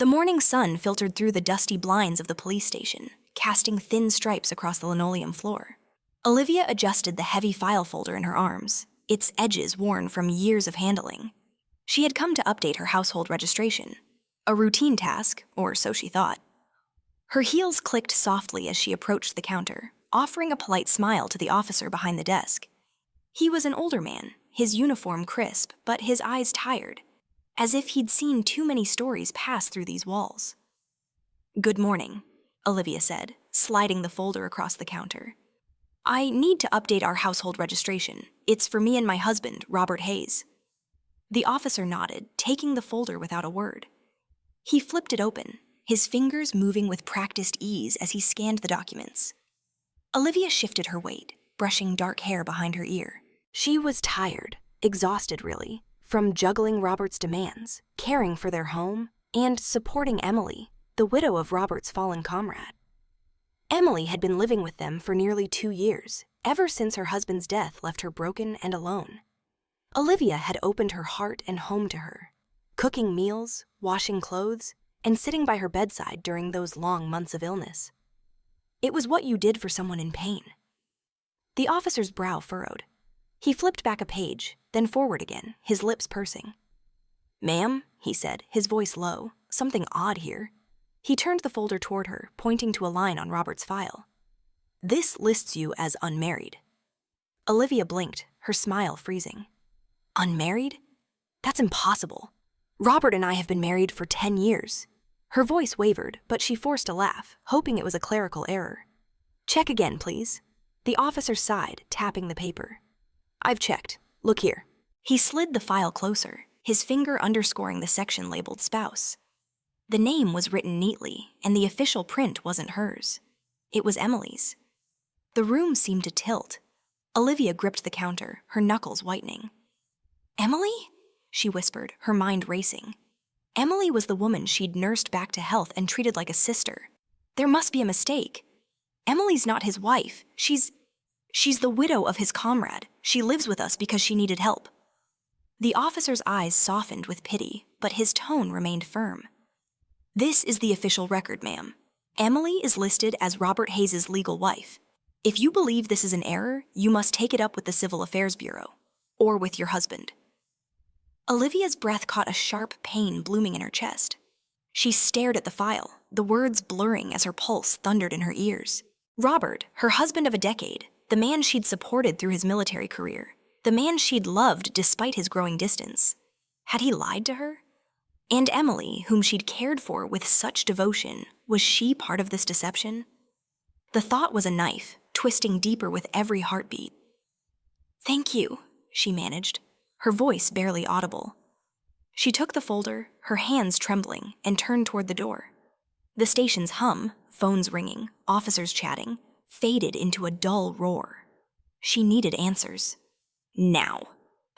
The morning sun filtered through the dusty blinds of the police station, casting thin stripes across the linoleum floor. Olivia adjusted the heavy file folder in her arms, its edges worn from years of handling. She had come to update her household registration, a routine task, or so she thought. Her heels clicked softly as she approached the counter, offering a polite smile to the officer behind the desk. He was an older man, his uniform crisp, but his eyes tired, as if he'd seen too many stories pass through these walls. "Good morning," Olivia said, sliding the folder across the counter. "I need to update our household registration. It's for me and my husband, Robert Hayes." The officer nodded, taking the folder without a word. He flipped it open, his fingers moving with practiced ease as he scanned the documents. Olivia shifted her weight, brushing dark hair behind her ear. She was tired, exhausted really, from juggling Robert's demands, caring for their home, and supporting Emily, the widow of Robert's fallen comrade. Emily had been living with them for nearly 2 years, ever since her husband's death left her broken and alone. Olivia had opened her heart and home to her, cooking meals, washing clothes, and sitting by her bedside during those long months of illness. It was what you did for someone in pain. The officer's brow furrowed. He flipped back a page, then forward again, his lips pursing. "Ma'am," he said, his voice low, "something odd here." He turned the folder toward her, pointing to a line on Robert's file. "This lists you as unmarried." Olivia blinked, her smile freezing. "Unmarried? That's impossible. Robert and I have been married for 10 years. Her voice wavered, but she forced a laugh, hoping it was a clerical error. "Check again, please." The officer sighed, tapping the paper. "I've checked. Look here." He slid the file closer, his finger underscoring the section labeled spouse. The name was written neatly, and the official print wasn't hers. It was Emily's. The room seemed to tilt. Olivia gripped the counter, her knuckles whitening. "Emily?" she whispered, her mind racing. Emily was the woman she'd nursed back to health and treated like a sister. There must be a mistake. Emily's not his wife. She's the widow of his comrade. She lives with us because she needed help. The officer's eyes softened with pity, but his tone remained firm. "This is the official record, ma'am. Emily is listed as Robert Hayes' legal wife. If you believe this is an error, you must take it up with the Civil Affairs Bureau, or with your husband." Olivia's breath caught a sharp pain blooming in her chest. She stared at the file, the words blurring as her pulse thundered in her ears. Robert, her husband of a decade, the man she'd supported through his military career, the man she'd loved despite his growing distance. Had he lied to her? And Emily, whom she'd cared for with such devotion, was she part of this deception? The thought was a knife, twisting deeper with every heartbeat. "Thank you," she managed, her voice barely audible. She took the folder, her hands trembling, and turned toward the door. The station's hum, phones ringing, officers chatting, faded into a dull roar. She needed answers. Now.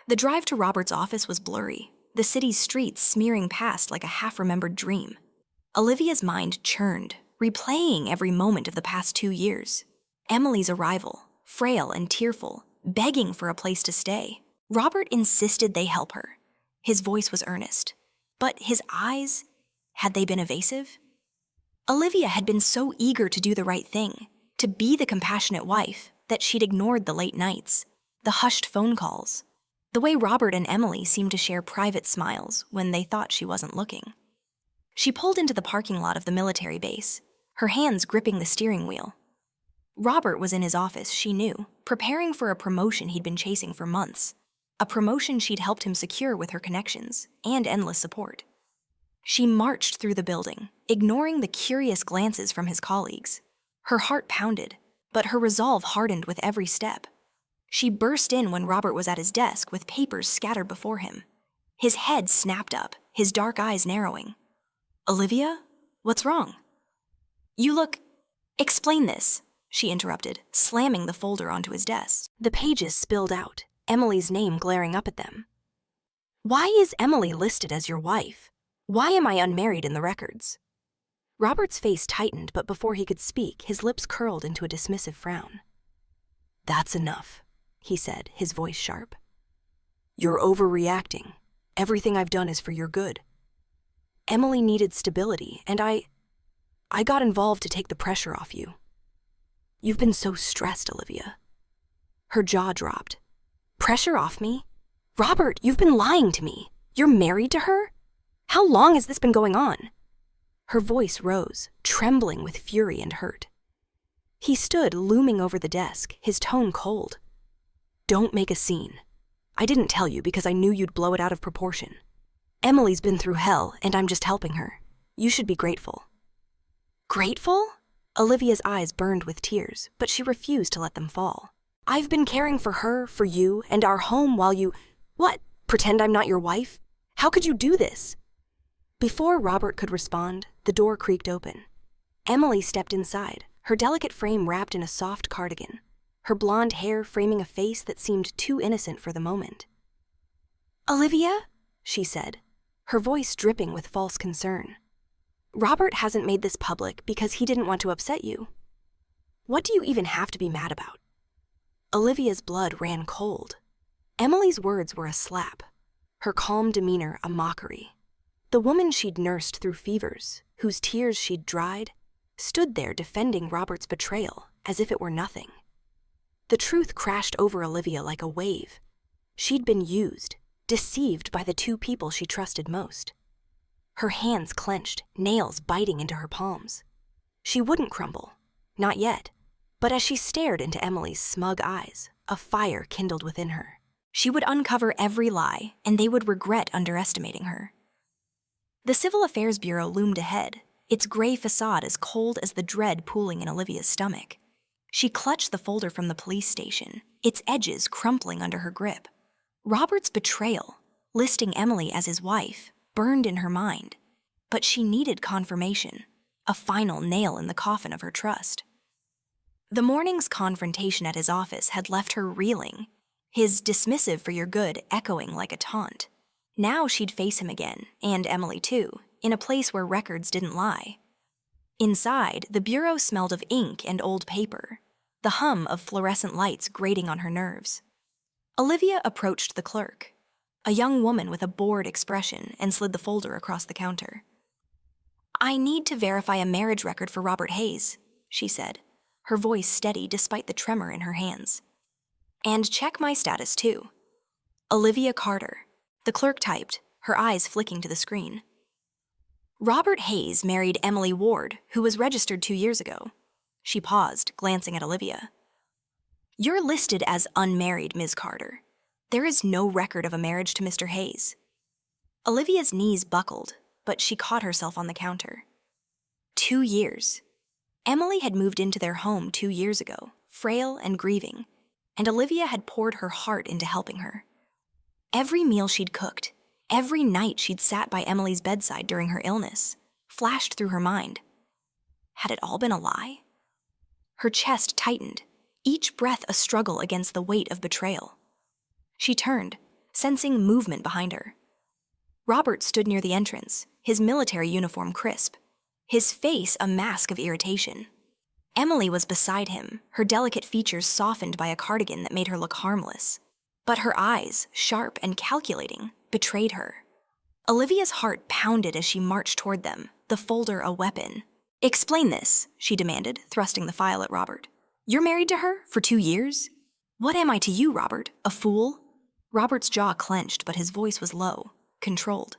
The drive to Robert's office was blurry, the city's streets smearing past like a half-remembered dream. Olivia's mind churned, replaying every moment of the past 2 years. Emily's arrival, frail and tearful, begging for a place to stay. Robert insisted they help her. His voice was earnest. But his eyes, had they been evasive? Olivia had been so eager to do the right thing, to be the compassionate wife, that she'd ignored the late nights, the hushed phone calls, the way Robert and Emily seemed to share private smiles when they thought she wasn't looking. She pulled into the parking lot of the military base, her hands gripping the steering wheel. Robert was in his office, she knew, preparing for a promotion he'd been chasing for months, a promotion she'd helped him secure with her connections and endless support. She marched through the building, ignoring the curious glances from his colleagues. Her heart pounded, but her resolve hardened with every step. She burst in when Robert was at his desk with papers scattered before him. His head snapped up, his dark eyes narrowing. "Olivia? What's wrong?" "You look... Explain this," she interrupted, slamming the folder onto his desk. The pages spilled out, Emily's name glaring up at them. "Why is Emily listed as your wife? Why am I unmarried in the records?" Robert's face tightened, but before he could speak, his lips curled into a dismissive frown. "That's enough," he said, his voice sharp. "You're overreacting. Everything I've done is for your good." Emily needed stability, and I got involved to take the pressure off you. You've been so stressed, Olivia." Her jaw dropped. "Pressure off me? Robert, you've been lying to me. You're married to her? How long has this been going on?" Her voice rose, trembling with fury and hurt. He stood looming over the desk, his tone cold. "Don't make a scene. I didn't tell you because I knew you'd blow it out of proportion. Emily's been through hell, and I'm just helping her. You should be grateful." "Grateful?" Olivia's eyes burned with tears, but she refused to let them fall. "I've been caring for her, for you, and our home while you— What? Pretend I'm not your wife? How could you do this?" Before Robert could respond, the door creaked open. Emily stepped inside, her delicate frame wrapped in a soft cardigan, her blonde hair framing a face that seemed too innocent for the moment. "Olivia?" she said, her voice dripping with false concern. "Robert hasn't made this public because he didn't want to upset you. What do you even have to be mad about?" Olivia's blood ran cold. Emily's words were a slap, her calm demeanor a mockery. The woman she'd nursed through fevers, whose tears she'd dried, stood there defending Robert's betrayal as if it were nothing. The truth crashed over Olivia like a wave. She'd been used, deceived by the two people she trusted most. Her hands clenched, nails biting into her palms. She wouldn't crumble, not yet, but as she stared into Emily's smug eyes, a fire kindled within her. She would uncover every lie, and they would regret underestimating her. The Civil Affairs Bureau loomed ahead, its gray facade as cold as the dread pooling in Olivia's stomach. She clutched the folder from the police station, its edges crumpling under her grip. Robert's betrayal, listing Emily as his wife, burned in her mind, but she needed confirmation, a final nail in the coffin of her trust. The morning's confrontation at his office had left her reeling, his dismissive for your good echoing like a taunt. Now she'd face him again, and Emily too, in a place where records didn't lie. Inside, the bureau smelled of ink and old paper, the hum of fluorescent lights grating on her nerves. Olivia approached the clerk, a young woman with a bored expression, and slid the folder across the counter. "I need to verify a marriage record for Robert Hayes," she said, her voice steady despite the tremor in her hands. "And check my status, too. Olivia Carter," the clerk typed, her eyes flicking to the screen. "Robert Hayes married Emily Ward, who was registered 2 years ago." She paused, glancing at Olivia. "You're listed as unmarried, Ms. Carter. There is no record of a marriage to Mr. Hayes." Olivia's knees buckled, but she caught herself on the counter. 2 years. Emily had moved into their home 2 years ago, frail and grieving, and Olivia had poured her heart into helping her. Every meal she'd cooked, every night she'd sat by Emily's bedside during her illness, flashed through her mind. Had it all been a lie? Her chest tightened, each breath a struggle against the weight of betrayal. She turned, sensing movement behind her. Robert stood near the entrance, his military uniform crisp, his face a mask of irritation. Emily was beside him, her delicate features softened by a cardigan that made her look harmless. But her eyes, sharp and calculating, betrayed her. Olivia's heart pounded as she marched toward them, the folder a weapon. "Explain this," she demanded, thrusting the file at Robert. "You're married to her for 2 years? What am I to you, Robert? A fool?" Robert's jaw clenched, but his voice was low, controlled.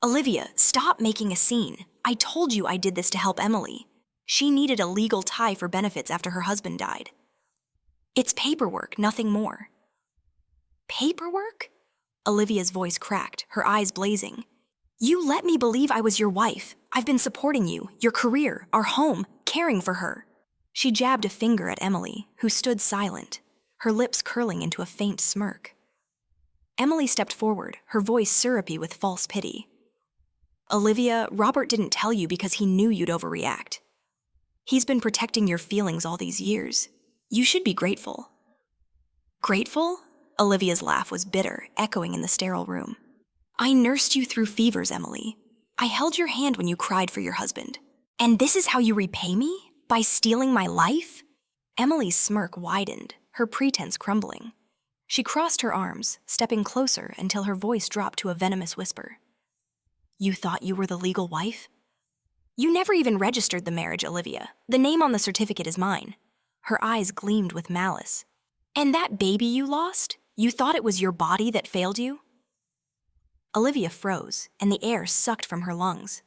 "Olivia, stop making a scene. I told you I did this to help Emily. She needed a legal tie for benefits after her husband died. It's paperwork, nothing more." "Paperwork?" Olivia's voice cracked, her eyes blazing. "You let me believe I was your wife. I've been supporting you, your career, our home, caring for her." She jabbed a finger at Emily, who stood silent, her lips curling into a faint smirk. Emily stepped forward, her voice syrupy with false pity. "Olivia, Robert didn't tell you because he knew you'd overreact. He's been protecting your feelings all these years. You should be grateful." "Grateful?" Olivia's laugh was bitter, echoing in the sterile room. "I nursed you through fevers, Emily. I held your hand when you cried for your husband. And this is how you repay me? By stealing my life?" Emily's smirk widened, her pretense crumbling. She crossed her arms, stepping closer until her voice dropped to a venomous whisper. You thought you were the legal wife? You never even registered the marriage, Olivia. The name on the certificate is mine. Her eyes gleamed with malice. And that baby you lost? You thought it was your body that failed you? Olivia froze, and the air sucked from her lungs.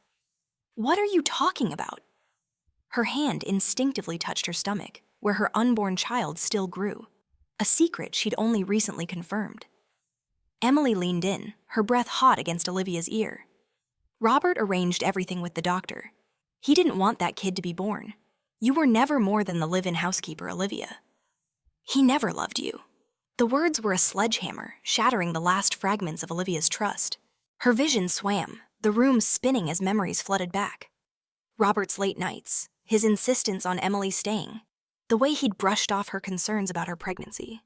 What are you talking about? Her hand instinctively touched her stomach, where her unborn child still grew, a secret she'd only recently confirmed. Emily leaned in, her breath hot against Olivia's ear. Robert arranged everything with the doctor. He didn't want that kid to be born. You were never more than the live-in housekeeper, Olivia. He never loved you. The words were a sledgehammer, shattering the last fragments of Olivia's trust. Her vision swam, the room spinning as memories flooded back. Robert's late nights, his insistence on Emily staying, the way he'd brushed off her concerns about her pregnancy.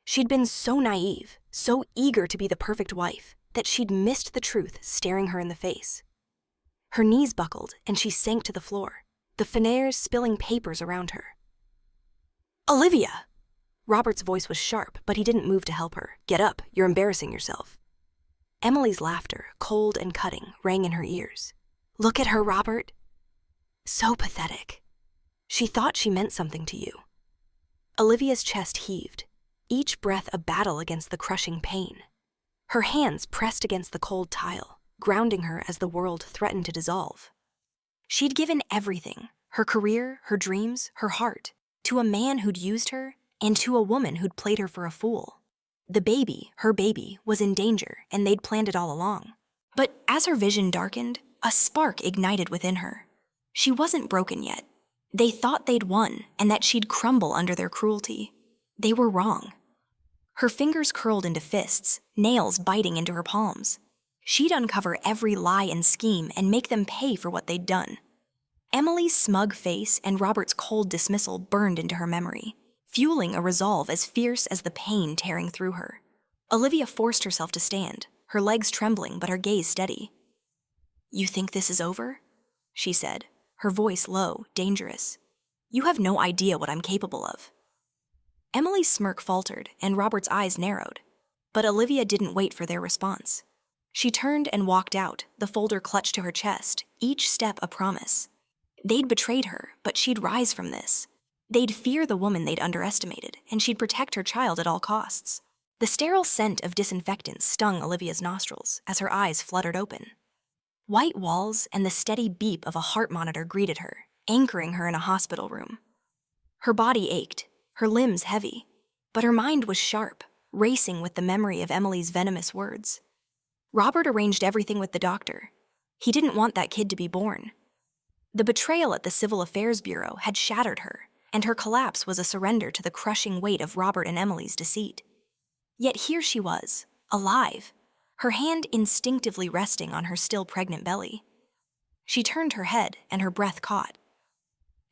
She'd been so naive, so eager to be the perfect wife, that she'd missed the truth staring her in the face. Her knees buckled, and she sank to the floor, the Finnaires spilling papers around her. Olivia! Robert's voice was sharp, but he didn't move to help her. Get up, you're embarrassing yourself. Emily's laughter, cold and cutting, rang in her ears. Look at her, Robert. So pathetic. She thought she meant something to you. Olivia's chest heaved, each breath a battle against the crushing pain. Her hands pressed against the cold tile, grounding her as the world threatened to dissolve. She'd given everything, her career, her dreams, her heart, to a man who'd used her and to a woman who'd played her for a fool. The baby, her baby, was in danger, and they'd planned it all along. But as her vision darkened, a spark ignited within her. She wasn't broken yet. They thought they'd won, and that she'd crumble under their cruelty. They were wrong. Her fingers curled into fists, nails biting into her palms. She'd uncover every lie and scheme and make them pay for what they'd done. Emily's smug face and Robert's cold dismissal burned into her memory, fueling a resolve as fierce as the pain tearing through her. Olivia forced herself to stand, her legs trembling but her gaze steady. You think this is over? She said, her voice low, dangerous. You have no idea what I'm capable of. Emily's smirk faltered and Robert's eyes narrowed, but Olivia didn't wait for their response. She turned and walked out, the folder clutched to her chest, each step a promise. They'd betrayed her, but she'd rise from this. They'd fear the woman they'd underestimated, and she'd protect her child at all costs. The sterile scent of disinfectant stung Olivia's nostrils as her eyes fluttered open. White walls and the steady beep of a heart monitor greeted her, anchoring her in a hospital room. Her body ached, her limbs heavy, but her mind was sharp, racing with the memory of Emily's venomous words. Robert arranged everything with the doctor. He didn't want that kid to be born. The betrayal at the Civil Affairs Bureau had shattered her, and her collapse was a surrender to the crushing weight of Robert and Emily's deceit. Yet here she was, alive, her hand instinctively resting on her still pregnant belly. She turned her head, and her breath caught.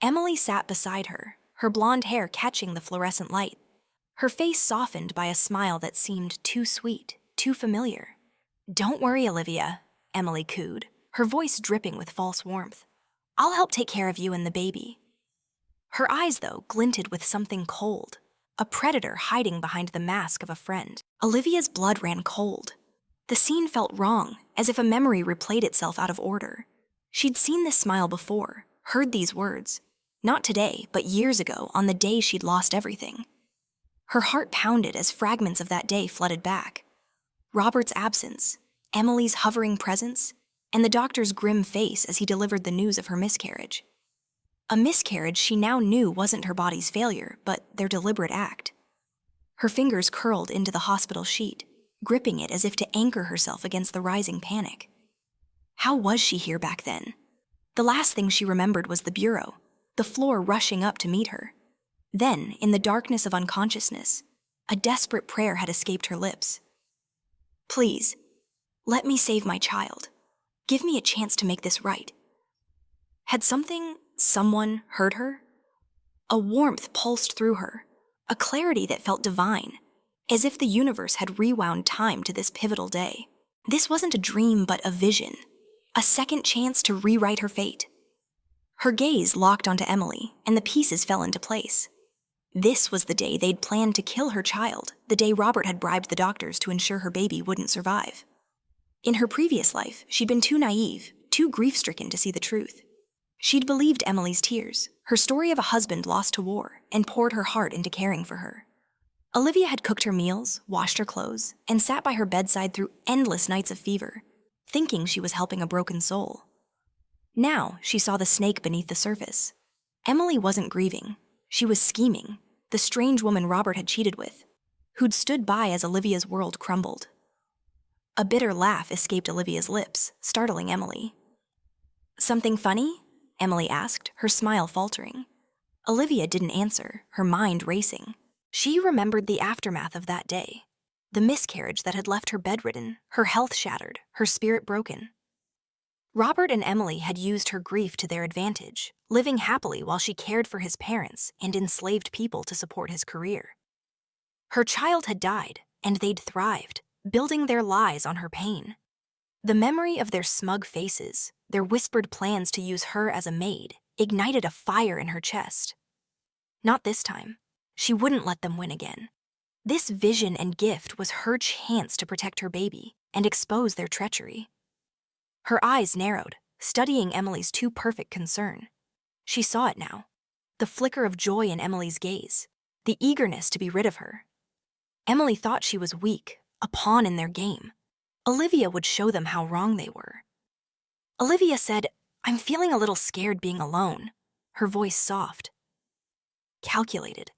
Emily sat beside her, her blonde hair catching the fluorescent light, her face softened by a smile that seemed too sweet, too familiar. Don't worry, Olivia, Emily cooed, her voice dripping with false warmth. I'll help take care of you and the baby. Her eyes, though, glinted with something cold, a predator hiding behind the mask of a friend. Olivia's blood ran cold. The scene felt wrong, as if a memory replayed itself out of order. She'd seen this smile before, heard these words, not today, but years ago, on the day she'd lost everything. Her heart pounded as fragments of that day flooded back. Robert's absence, Emily's hovering presence, and the doctor's grim face as he delivered the news of her miscarriage. A miscarriage she now knew wasn't her body's failure, but their deliberate act. Her fingers curled into the hospital sheet, gripping it as if to anchor herself against the rising panic. How was she here back then? The last thing she remembered was the bureau, the floor rushing up to meet her. Then, in the darkness of unconsciousness, a desperate prayer had escaped her lips. Please, let me save my child. Give me a chance to make this right. Had someone heard her? A warmth pulsed through her, a clarity that felt divine, as if the universe had rewound time to this pivotal day. This wasn't a dream, but a vision, a second chance to rewrite her fate. Her gaze locked onto Emily, and the pieces fell into place. This was the day they'd planned to kill her child, the day Robert had bribed the doctors to ensure her baby wouldn't survive. In her previous life, she'd been too naive, too grief-stricken to see the truth. She'd believed Emily's tears, her story of a husband lost to war, and poured her heart into caring for her. Olivia had cooked her meals, washed her clothes, and sat by her bedside through endless nights of fever, thinking she was helping a broken soul. Now she saw the snake beneath the surface. Emily wasn't grieving. She was scheming, the strange woman Robert had cheated with, who'd stood by as Olivia's world crumbled. A bitter laugh escaped Olivia's lips, startling Emily. "Something funny?" Emily asked, her smile faltering. Olivia didn't answer, her mind racing. She remembered the aftermath of that day, the miscarriage that had left her bedridden, her health shattered, her spirit broken. Robert and Emily had used her grief to their advantage, living happily while she cared for his parents and enslaved people to support his career. Her child had died, and they'd thrived, building their lives on her pain. The memory of their smug faces, their whispered plans to use her as a maid, ignited a fire in her chest. Not this time. She wouldn't let them win again. This vision and gift was her chance to protect her baby and expose their treachery. Her eyes narrowed, studying Emily's too perfect concern. She saw it now, the flicker of joy in Emily's gaze, the eagerness to be rid of her. Emily thought she was weak, a pawn in their game. Olivia would show them how wrong they were. Olivia said, "I'm feeling a little scared being alone," her voice soft. Calculated.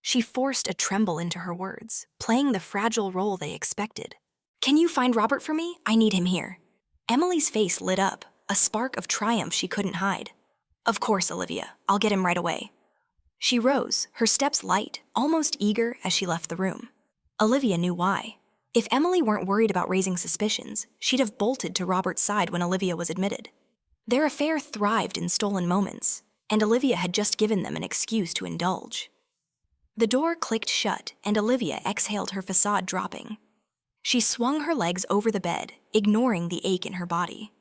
She forced a tremble into her words, playing the fragile role they expected. "Can you find Robert for me? I need him here." Emily's face lit up, a spark of triumph she couldn't hide. "Of course, Olivia. I'll get him right away." She rose, her steps light, almost eager as she left the room. Olivia knew why. If Emily weren't worried about raising suspicions, she'd have bolted to Robert's side when Olivia was admitted. Their affair thrived in stolen moments, and Olivia had just given them an excuse to indulge. The door clicked shut, and Olivia exhaled, her facade dropping. She swung her legs over the bed, ignoring the ache in her body.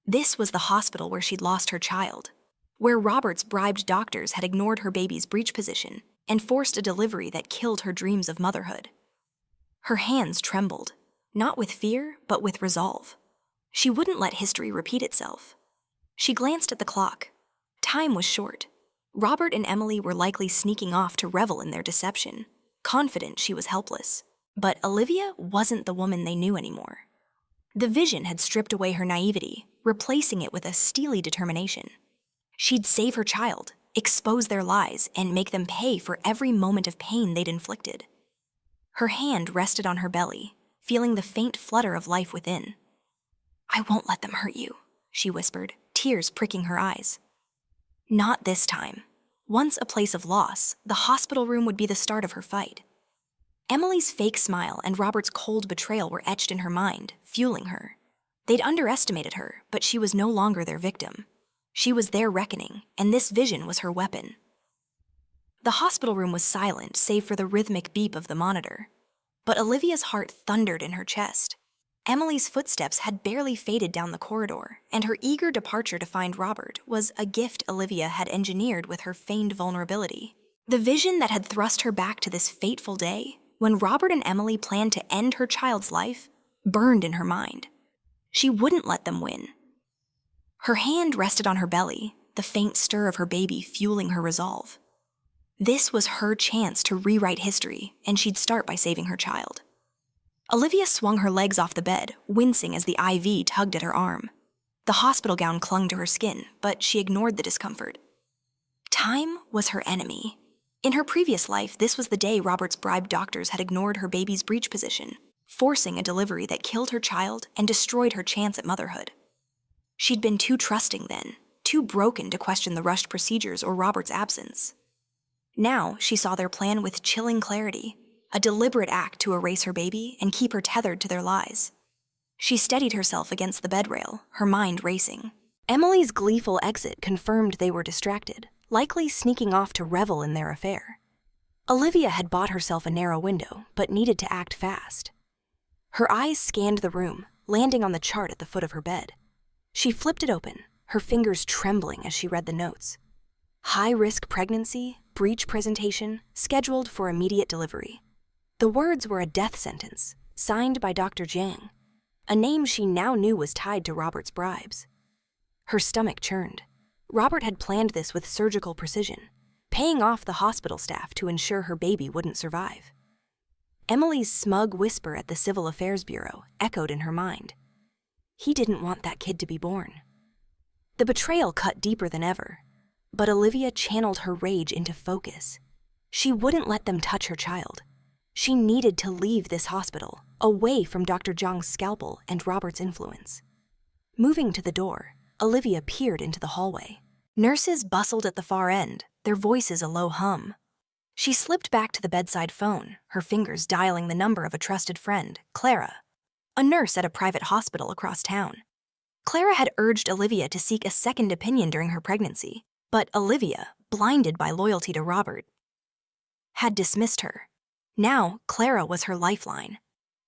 This was the hospital where she'd lost her child, where Robert's bribed doctors had ignored her baby's breech position and forced a delivery that killed her dreams of motherhood. Her hands trembled, not with fear, but with resolve. She wouldn't let history repeat itself. She glanced at the clock. Time was short. Robert and Emily were likely sneaking off to revel in their deception, confident she was helpless. But Olivia wasn't the woman they knew anymore. The vision had stripped away her naivety, replacing it with a steely determination. She'd save her child, expose their lies, and make them pay for every moment of pain they'd inflicted. Her hand rested on her belly, feeling the faint flutter of life within. "I won't let them hurt you," she whispered, tears pricking her eyes. Not this time. Once a place of loss, the hospital room would be the start of her fight. Emily's fake smile and Robert's cold betrayal were etched in her mind, fueling her. They'd underestimated her, but she was no longer their victim. She was their reckoning, and this vision was her weapon. The hospital room was silent, save for the rhythmic beep of the monitor. But Olivia's heart thundered in her chest. Emily's footsteps had barely faded down the corridor, and her eager departure to find Robert was a gift Olivia had engineered with her feigned vulnerability. The vision that had thrust her back to this fateful day, when Robert and Emily planned to end her child's life, burned in her mind. She wouldn't let them win. Her hand rested on her belly, the faint stir of her baby fueling her resolve. This was her chance to rewrite history, and she'd start by saving her child. Olivia swung her legs off the bed, wincing as the IV tugged at her arm. The hospital gown clung to her skin, but she ignored the discomfort. Time was her enemy. In her previous life, this was the day Robert's bribed doctors had ignored her baby's breech position, forcing a delivery that killed her child and destroyed her chance at motherhood. She'd been too trusting then, too broken to question the rushed procedures or Robert's absence. Now she saw their plan with chilling clarity, a deliberate act to erase her baby and keep her tethered to their lies. She steadied herself against the bed rail, her mind racing. Emily's gleeful exit confirmed they were distracted, likely sneaking off to revel in their affair. Olivia had bought herself a narrow window, but needed to act fast. Her eyes scanned the room, landing on the chart at the foot of her bed. She flipped it open, her fingers trembling as she read the notes. High-risk pregnancy, breech presentation, scheduled for immediate delivery. The words were a death sentence, signed by Dr. Jiang. a name she now knew was tied to Robert's bribes. Her stomach churned. Robert had planned this with surgical precision, paying off the hospital staff to ensure her baby wouldn't survive. Emily's smug whisper at the Civil Affairs Bureau echoed in her mind. He didn't want that kid to be born. The betrayal cut deeper than ever, but Olivia channeled her rage into focus. She wouldn't let them touch her child. She needed to leave this hospital, away from Dr. Zhang's scalpel and Robert's influence. Moving to the door, Olivia peered into the hallway. Nurses bustled at the far end, their voices a low hum. She slipped back to the bedside phone, her fingers dialing the number of a trusted friend, Clara, a nurse at a private hospital across town. Clara had urged Olivia to seek a second opinion during her pregnancy, but Olivia, blinded by loyalty to Robert, had dismissed her. Now, Clara was her lifeline.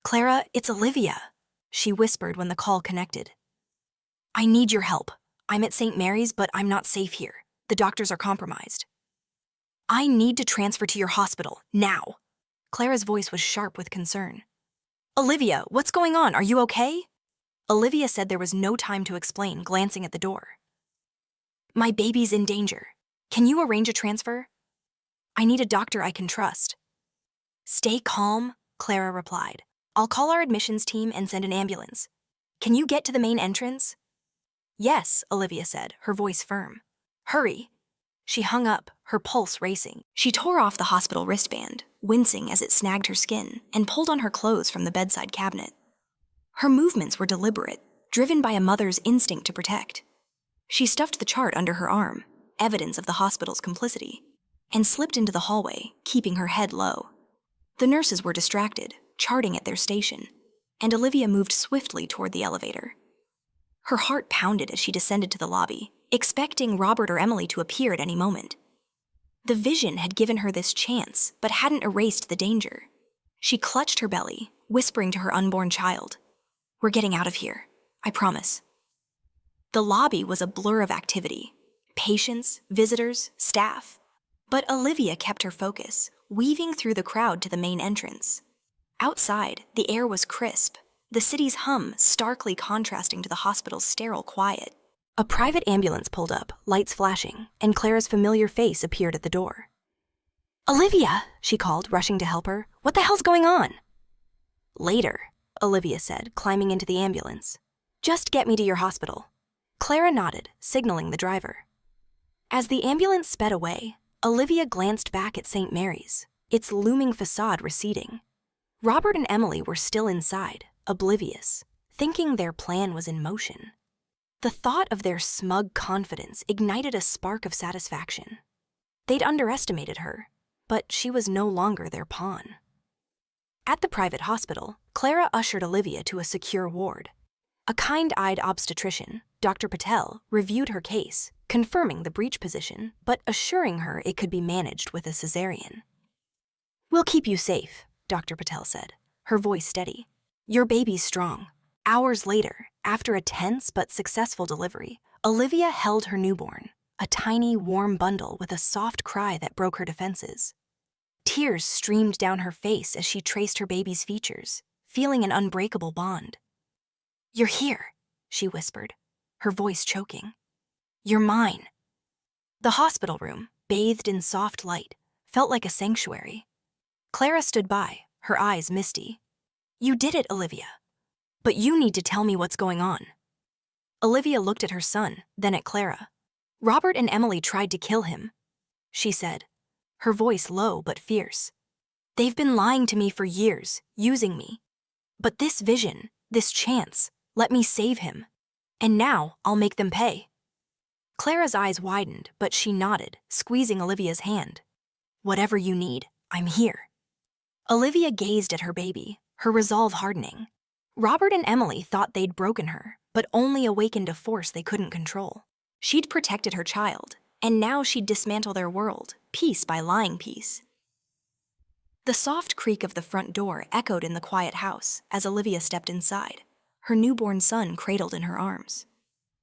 "Clara, it's Olivia," she whispered when the call connected. "I need your help. I'm at St. Mary's, but I'm not safe here. The doctors are compromised. I need to transfer to your hospital, now." Clara's voice was sharp with concern. "Olivia, what's going on? Are you okay?" Olivia said there was no time to explain, glancing at the door. "My baby's in danger. Can you arrange a transfer? I need a doctor I can trust." "Stay calm," Clara replied. "I'll call our admissions team and send an ambulance. Can you get to the main entrance?" "Yes," Olivia said, her voice firm. "Hurry." She hung up, her pulse racing. She tore off the hospital wristband, wincing as it snagged her skin, and pulled on her clothes from the bedside cabinet. Her movements were deliberate, driven by a mother's instinct to protect. She stuffed the chart under her arm, evidence of the hospital's complicity, and slipped into the hallway, keeping her head low. The nurses were distracted, charting at their station, and Olivia moved swiftly toward the elevator. Her heart pounded as she descended to the lobby, expecting Robert or Emily to appear at any moment. The vision had given her this chance, but hadn't erased the danger. She clutched her belly, whispering to her unborn child, "We're getting out of here, I promise." The lobby was a blur of activity, patients, visitors, staff. But Olivia kept her focus, weaving through the crowd to the main entrance. Outside, the air was crisp, the city's hum starkly contrasting to the hospital's sterile quiet. A private ambulance pulled up, lights flashing, and Clara's familiar face appeared at the door. "Olivia," she called, rushing to help her. "What the hell's going on?" "Later," Olivia said, climbing into the ambulance. "Just get me to your hospital." Clara nodded, signaling the driver. As the ambulance sped away, Olivia glanced back at St. Mary's, its looming facade receding. Robert and Emily were still inside, oblivious, thinking their plan was in motion. The thought of their smug confidence ignited a spark of satisfaction. They'd underestimated her, but she was no longer their pawn. At the private hospital, Clara ushered Olivia to a secure ward. A kind-eyed obstetrician, Dr. Patel, reviewed her case, confirming the breech position, but assuring her it could be managed with a cesarean. "We'll keep you safe," Dr. Patel said, her voice steady. "Your baby's strong." Hours later, after a tense but successful delivery, Olivia held her newborn, a tiny, warm bundle with a soft cry that broke her defenses. Tears streamed down her face as she traced her baby's features, feeling an unbreakable bond. "You're here," she whispered, her voice choking. "You're mine." The hospital room, bathed in soft light, felt like a sanctuary. Clara stood by, her eyes misty. "You did it, Olivia. But you need to tell me what's going on." Olivia looked at her son, then at Clara. "Robert and Emily tried to kill him," she said, her voice low but fierce. "They've been lying to me for years, using me. But this vision, this chance, let me save him. And now I'll make them pay." Clara's eyes widened, but she nodded, squeezing Olivia's hand. "Whatever you need, I'm here." Olivia gazed at her baby, her resolve hardening. Robert and Emily thought they'd broken her, but only awakened a force they couldn't control. She'd protected her child, and now she'd dismantle their world, piece by lying piece. The soft creak of the front door echoed in the quiet house as Olivia stepped inside, her newborn son cradled in her arms.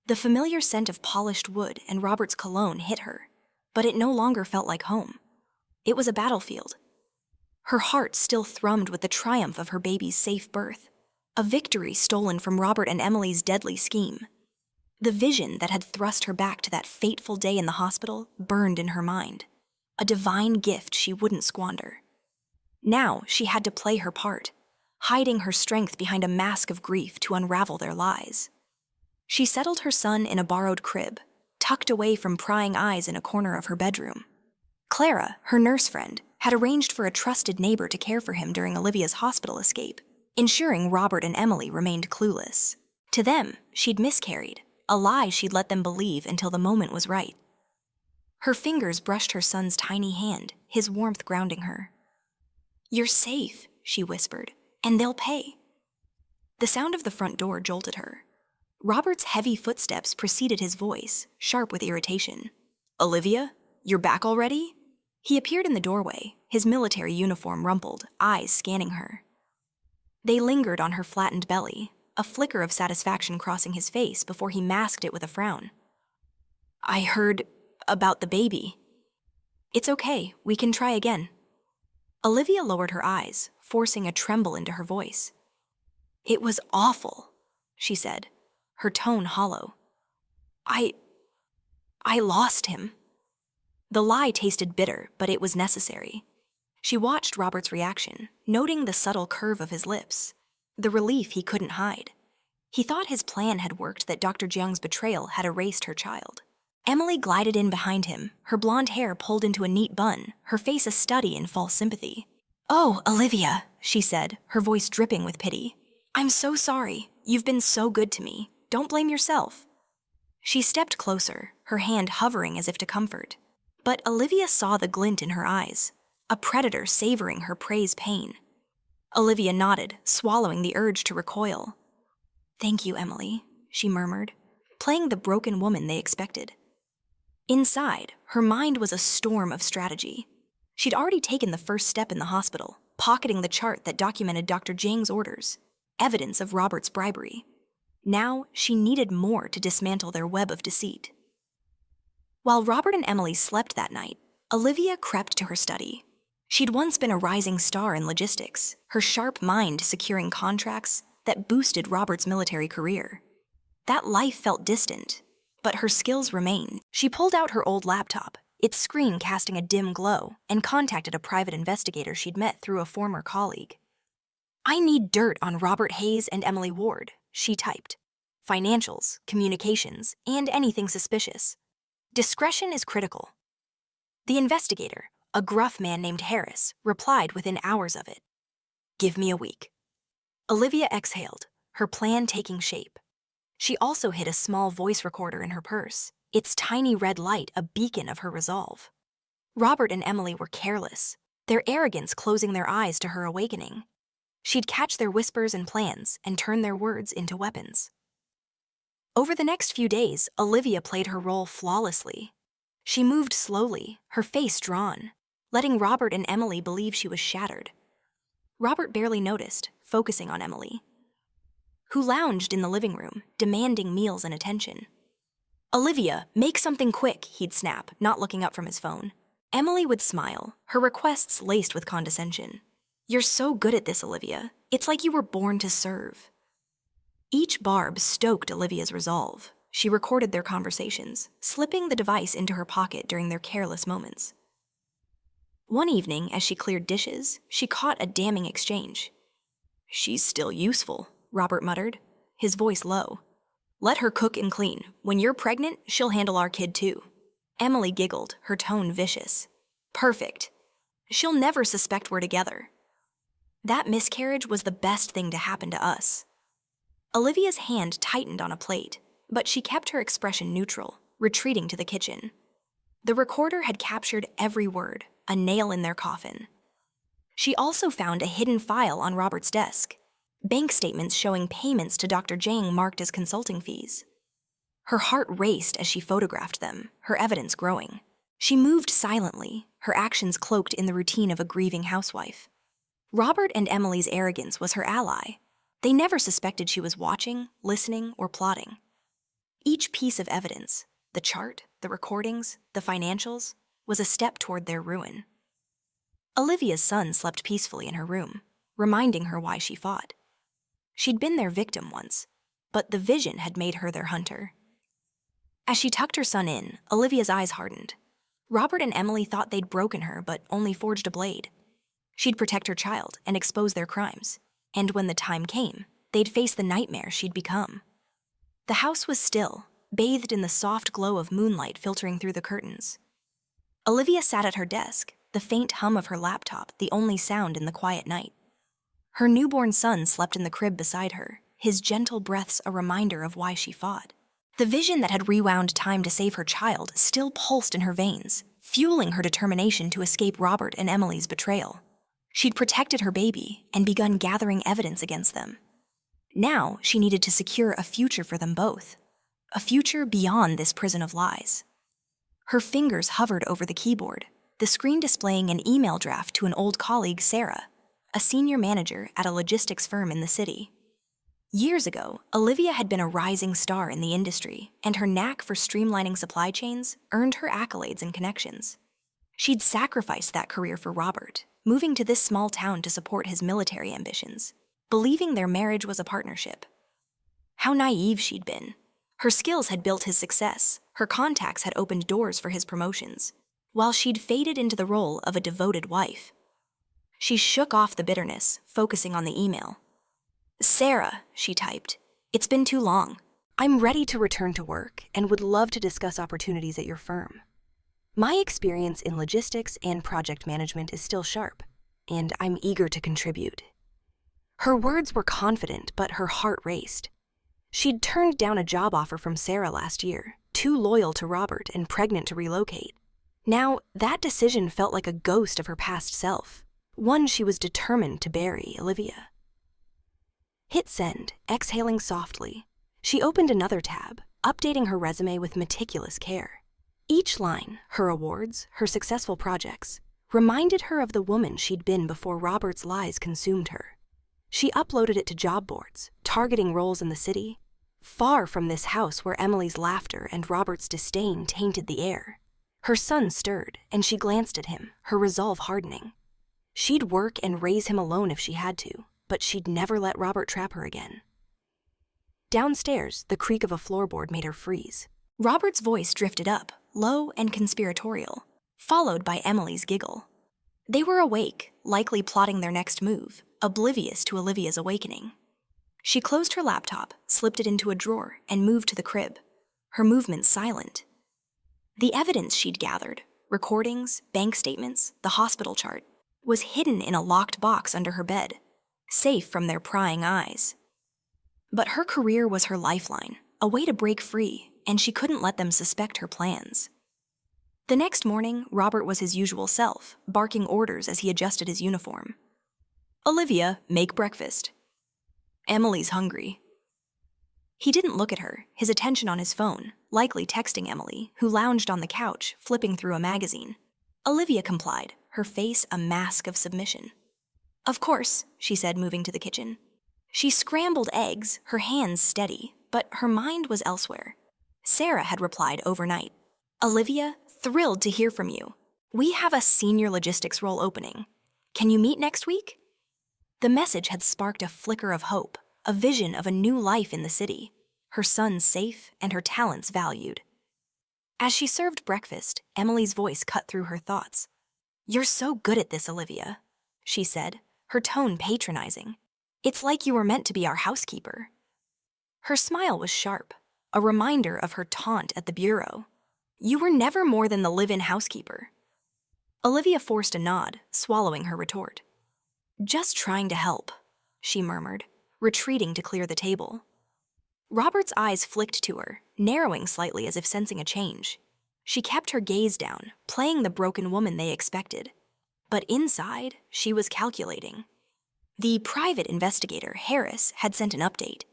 The familiar scent of polished wood and Robert's cologne hit her, but it no longer felt like home. It was a battlefield. Her heart still thrummed with the triumph of her baby's safe birth, A victory stolen from Robert and Emily's deadly scheme. The vision that had thrust her back to that fateful day in the hospital burned in her mind. A divine gift she wouldn't squander. Now she had to play her part, hiding her strength behind a mask of grief to unravel their lies. She settled her son in a borrowed crib, tucked away from prying eyes in a corner of her bedroom. Clara, her nurse friend, had arranged for a trusted neighbor to care for him during Olivia's hospital escape, ensuring Robert and Emily remained clueless. To them, she'd miscarried, a lie she'd let them believe until the moment was right. Her fingers brushed her son's tiny hand, his warmth grounding her. "You're safe," she whispered, "and they'll pay." The sound of the front door jolted her. Robert's heavy footsteps preceded his voice, sharp with irritation. "Olivia, you're back already?" He appeared in the doorway, his military uniform rumpled, eyes scanning her. They lingered on her flattened belly, a flicker of satisfaction crossing his face before he masked it with a frown. "I heard about the baby." "It's okay, we can try again." Olivia lowered her eyes, forcing a tremble into her voice. "It was awful," she said, her tone hollow. I lost him." The lie tasted bitter, but it was necessary. She watched Robert's reaction, noting the subtle curve of his lips, the relief he couldn't hide. He thought his plan had worked, that Dr. Jiang's betrayal had erased her child. Emily glided in behind him, her blonde hair pulled into a neat bun, her face a study in false sympathy. "Oh, Olivia," she said, her voice dripping with pity. "I'm so sorry. You've been so good to me. Don't blame yourself." She stepped closer, her hand hovering as if to comfort. But Olivia saw the glint in her eyes, a predator savoring her prey's pain. Olivia nodded, swallowing the urge to recoil. "Thank you, Emily," she murmured, playing the broken woman they expected. Inside, her mind was a storm of strategy. She'd already taken the first step in the hospital, pocketing the chart that documented Dr. Jiang's orders, evidence of Robert's bribery. Now, she needed more to dismantle their web of deceit. While Robert and Emily slept that night, Olivia crept to her study. She'd once been a rising star in logistics, her sharp mind securing contracts that boosted Robert's military career. That life felt distant, but her skills remained. She pulled out her old laptop, its screen casting a dim glow, and contacted a private investigator she'd met through a former colleague. "I need dirt on Robert Hayes and Emily Ward," she typed. "Financials, communications, and anything suspicious. Discretion is critical." The investigator, a gruff man named Harris, replied within hours of it. "Give me a week." Olivia exhaled, her plan taking shape. She also hid a small voice recorder in her purse, its tiny red light a beacon of her resolve. Robert and Emily were careless, their arrogance closing their eyes to her awakening. She'd catch their whispers and plans and turn their words into weapons. Over the next few days, Olivia played her role flawlessly. She moved slowly, her face drawn, letting Robert and Emily believe she was shattered. Robert barely noticed, focusing on Emily, who lounged in the living room, demanding meals and attention. "Olivia, make something quick," he'd snap, not looking up from his phone. Emily would smile, her requests laced with condescension. "You're so good at this, Olivia. It's like you were born to serve." Each barb stoked Olivia's resolve. She recorded their conversations, slipping the device into her pocket during their careless moments. One evening, as she cleared dishes, she caught a damning exchange. "She's still useful," Robert muttered, his voice low. "Let her cook and clean. When you're pregnant, she'll handle our kid too." Emily giggled, her tone vicious. "Perfect. She'll never suspect we're together." That miscarriage was the best thing to happen to us. Olivia's hand tightened on a plate, but she kept her expression neutral, retreating to the kitchen. The recorder had captured every word, a nail in their coffin. She also found a hidden file on Robert's desk, bank statements showing payments to Dr. Jiang marked as consulting fees. Her heart raced as she photographed them, her evidence growing. She moved silently, her actions cloaked in the routine of a grieving housewife. Robert and Emily's arrogance was her ally. They never suspected she was watching, listening, or plotting. Each piece of evidence, the chart, the recordings, the financials, was a step toward their ruin. Olivia's son slept peacefully in her room, reminding her why she fought. She'd been their victim once, but the vision had made her their hunter. As she tucked her son in, Olivia's eyes hardened. Robert and Emily thought they'd broken her, but only forged a blade. She'd protect her child and expose their crimes, and when the time came, they'd face the nightmare she'd become. The house was still, bathed in the soft glow of moonlight filtering through the curtains. Olivia sat at her desk, the faint hum of her laptop the only sound in the quiet night. Her newborn son slept in the crib beside her, his gentle breaths a reminder of why she fought. The vision that had rewound time to save her child still pulsed in her veins, fueling her determination to escape Robert and Emily's betrayal. She'd protected her baby and begun gathering evidence against them. Now she needed to secure a future for them both, a future beyond this prison of lies. Her fingers hovered over the keyboard, the screen displaying an email draft to an old colleague, Sarah, a senior manager at a logistics firm in the city. Years ago, Olivia had been a rising star in the industry, and her knack for streamlining supply chains earned her accolades and connections. She'd sacrificed that career for Robert, moving to this small town to support his military ambitions, believing their marriage was a partnership. How naive she'd been. Her skills had built his success, her contacts had opened doors for his promotions, while she'd faded into the role of a devoted wife. She shook off the bitterness, focusing on the email. "Sarah," she typed, "it's been too long. I'm ready to return to work and would love to discuss opportunities at your firm. My experience in logistics and project management is still sharp, and I'm eager to contribute." Her words were confident, but her heart raced. She'd turned down a job offer from Sarah last year, too loyal to Robert and pregnant to relocate. Now, that decision felt like a ghost of her past self, one she was determined to bury, Olivia. Hit send, exhaling softly. She opened another tab, updating her resume with meticulous care. Each line, her awards, her successful projects, reminded her of the woman she'd been before Robert's lies consumed her. She uploaded it to job boards, targeting roles in the city, far from this house where Emily's laughter and Robert's disdain tainted the air. Her son stirred, and she glanced at him, her resolve hardening. She'd work and raise him alone if she had to, but she'd never let Robert trap her again. Downstairs, the creak of a floorboard made her freeze. Robert's voice drifted up, low and conspiratorial, followed by Emily's giggle. They were awake, likely plotting their next move, oblivious to Olivia's awakening. She closed her laptop, slipped it into a drawer, and moved to the crib, her movements silent. The evidence she'd gathered, recordings, bank statements, the hospital chart, was hidden in a locked box under her bed, safe from their prying eyes. But her career was her lifeline, a way to break free, and she couldn't let them suspect her plans. The next morning, Robert was his usual self, barking orders as he adjusted his uniform. "Olivia, make breakfast. Emily's hungry." He didn't look at her, his attention on his phone, likely texting Emily, who lounged on the couch, flipping through a magazine. Olivia complied, her face a mask of submission. "Of course," she said, moving to the kitchen. She scrambled eggs, her hands steady, but her mind was elsewhere. Sarah had replied overnight. "Olivia, thrilled to hear from you. We have a senior logistics role opening. Can you meet next week?" The message had sparked a flicker of hope, a vision of a new life in the city, her son safe and her talents valued. As she served breakfast, Emily's voice cut through her thoughts. "You're so good at this, Olivia," she said, her tone patronizing. "It's like you were meant to be our housekeeper." Her smile was sharp, a reminder of her taunt at the bureau. "You were never more than the live-in housekeeper." Olivia forced a nod, swallowing her retort. "Just trying to help," she murmured, retreating to clear the table. Robert's eyes flicked to her, narrowing slightly as if sensing a change. She kept her gaze down, playing the broken woman they expected. But inside, she was calculating. The private investigator, Harris, had sent an update.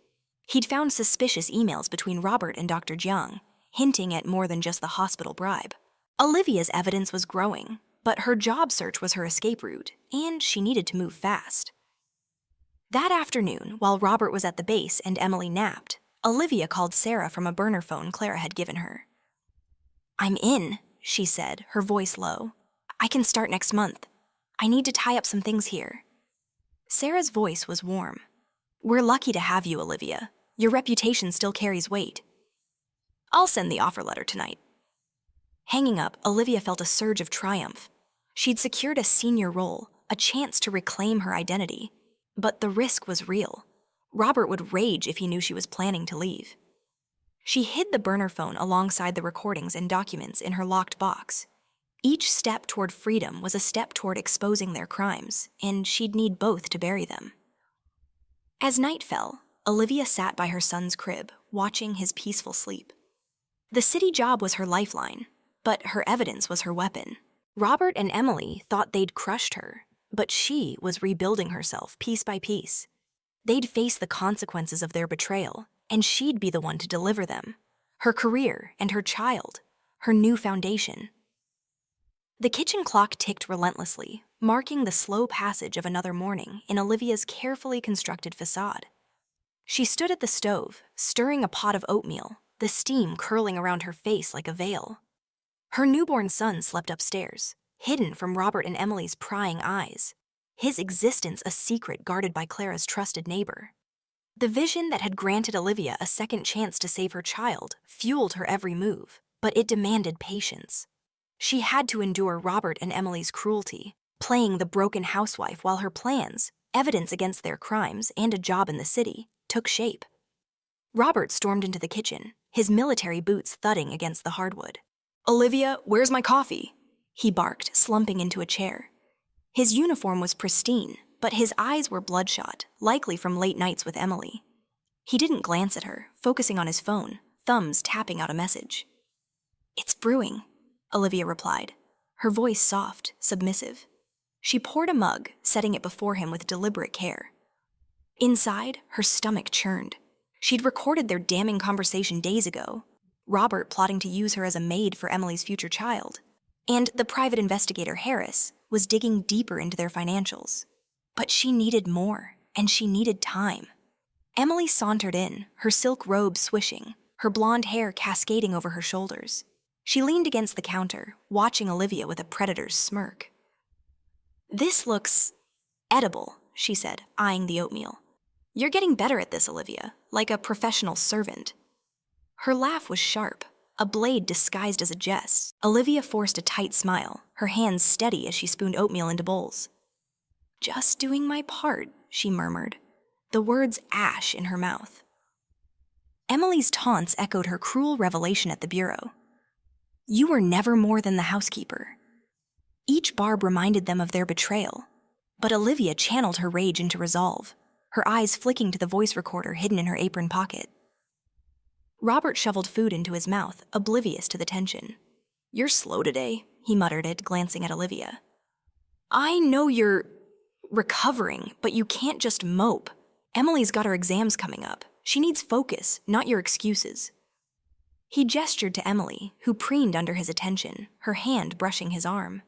He'd found suspicious emails between Robert and Dr. Jiang, hinting at more than just the hospital bribe. Olivia's evidence was growing, but her job search was her escape route, and she needed to move fast. That afternoon, while Robert was at the base and Emily napped, Olivia called Sarah from a burner phone Clara had given her. "I'm in," she said, her voice low. "I can start next month. I need to tie up some things here." Sarah's voice was warm. We're lucky to have you, Olivia. Your reputation still carries weight. I'll send the offer letter tonight. Hanging up, Olivia felt a surge of triumph. She'd secured a senior role, a chance to reclaim her identity. But the risk was real. Robert would rage if he knew she was planning to leave. She hid the burner phone alongside the recordings and documents in her locked box. Each step toward freedom was a step toward exposing their crimes, and she'd need both to bury them. As night fell, Olivia sat by her son's crib, watching his peaceful sleep. The city job was her lifeline, but her evidence was her weapon. Robert and Emily thought they'd crushed her, but she was rebuilding herself piece by piece. They'd face the consequences of their betrayal, and she'd be the one to deliver them. Her career and her child, her new foundation. The kitchen clock ticked relentlessly, marking the slow passage of another morning in Olivia's carefully constructed facade. She stood at the stove, stirring a pot of oatmeal, the steam curling around her face like a veil. Her newborn son slept upstairs, hidden from Robert and Emily's prying eyes, his existence a secret guarded by Clara's trusted neighbor. The vision that had granted Olivia a second chance to save her child fueled her every move, but it demanded patience. She had to endure Robert and Emily's cruelty, playing the broken housewife while her plans, evidence against their crimes and a job in the city, took shape. Robert stormed into the kitchen, his military boots thudding against the hardwood. "Olivia, where's my coffee?" he barked, slumping into a chair. His uniform was pristine, but his eyes were bloodshot, likely from late nights with Emily. He didn't glance at her, focusing on his phone, thumbs tapping out a message. "It's brewing," Olivia replied, her voice soft, submissive. She poured a mug, setting it before him with deliberate care. Inside, her stomach churned. She'd recorded their damning conversation days ago, Robert plotting to use her as a maid for Emily's future child, and the private investigator Harris was digging deeper into their financials. But she needed more, and she needed time. Emily sauntered in, her silk robe swishing, her blonde hair cascading over her shoulders. She leaned against the counter, watching Olivia with a predator's smirk. "This looks edible," she said, eyeing the oatmeal. "You're getting better at this, Olivia, like a professional servant." Her laugh was sharp, a blade disguised as a jest. Olivia forced a tight smile, her hands steady as she spooned oatmeal into bowls. "Just doing my part," she murmured, the words ash in her mouth. Emily's taunts echoed her cruel revelation at the bureau. "You were never more than the housekeeper." Each barb reminded them of their betrayal, but Olivia channeled her rage into resolve, her eyes flicking to the voice recorder hidden in her apron pocket. Robert shoveled food into his mouth, oblivious to the tension. "You're slow today," he muttered it, glancing at Olivia. "I know you're recovering, but you can't just mope. Emily's got her exams coming up. She needs focus, not your excuses." He gestured to Emily, who preened under his attention, her hand brushing his arm.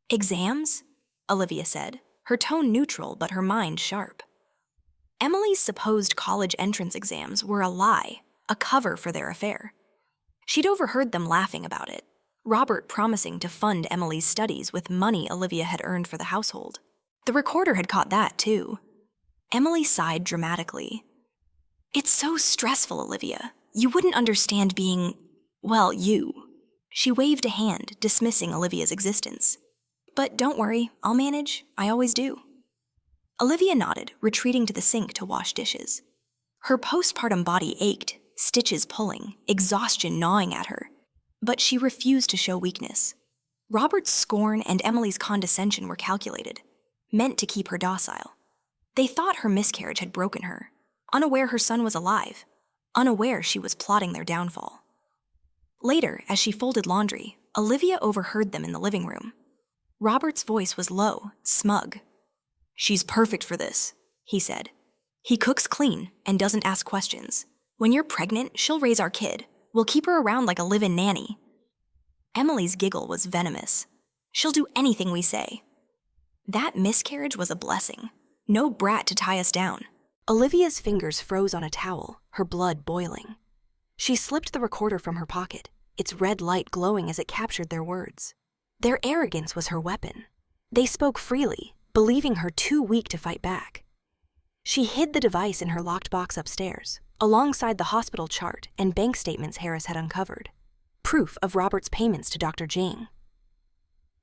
"Exams?" Olivia said, her tone neutral but her mind sharp. Emily's supposed college entrance exams were a lie, a cover for their affair. She'd overheard them laughing about it, Robert promising to fund Emily's studies with money Olivia had earned for the household. The recorder had caught that, too. Emily sighed dramatically. "It's so stressful, Olivia. You wouldn't understand being, well, you." She waved a hand, dismissing Olivia's existence. "But don't worry, I'll manage. I always do." Olivia nodded, retreating to the sink to wash dishes. Her postpartum body ached, stitches pulling, exhaustion gnawing at her. But she refused to show weakness. Robert's scorn and Emily's condescension were calculated, meant to keep her docile. They thought her miscarriage had broken her, unaware her son was alive, unaware she was plotting their downfall. Later, as she folded laundry, Olivia overheard them in the living room. Robert's voice was low, smug. "She's perfect for this," he said. "He cooks clean and doesn't ask questions. When you're pregnant, she'll raise our kid. We'll keep her around like a live-in nanny." Emily's giggle was venomous. "She'll do anything we say." That miscarriage was a blessing. No brat to tie us down. Olivia's fingers froze on a towel, her blood boiling. She slipped the recorder from her pocket, its red light glowing as it captured their words. Their arrogance was her weapon. They spoke freely, believing her too weak to fight back. She hid the device in her locked box upstairs, alongside the hospital chart and bank statements Harris had uncovered, proof of Robert's payments to Dr. Jing.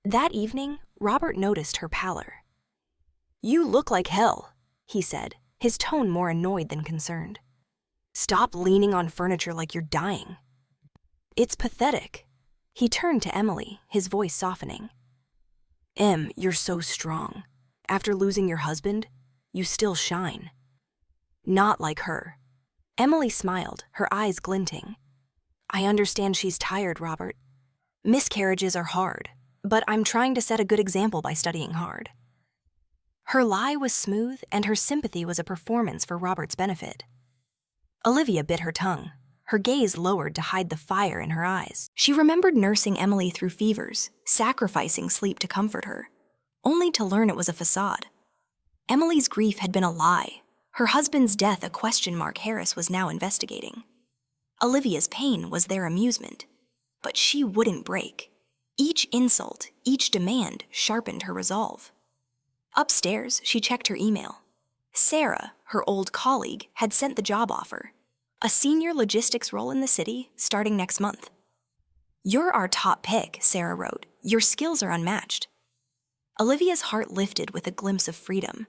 That evening, Robert noticed her pallor. "You look like hell," he said, his tone more annoyed than concerned. "Stop leaning on furniture like you're dying." "It's pathetic." He turned to Emily, his voice softening. "Em, you're so strong. After losing your husband, you still shine." "Not like her." Emily smiled, her eyes glinting. "I understand she's tired, Robert. Miscarriages are hard, but I'm trying to set a good example by studying hard." Her lie was smooth, and her sympathy was a performance for Robert's benefit. Olivia bit her tongue, her gaze lowered to hide the fire in her eyes. She remembered nursing Emily through fevers, sacrificing sleep to comfort her, only to learn it was a facade. Emily's grief had been a lie, her husband's death a question mark Harris was now investigating. Olivia's pain was their amusement, but she wouldn't break. Each insult, each demand sharpened her resolve. Upstairs, she checked her email. Sarah, her old colleague, had sent the job offer. A senior logistics role in the city, starting next month. "You're our top pick," Sarah wrote. "Your skills are unmatched." Olivia's heart lifted with a glimpse of freedom.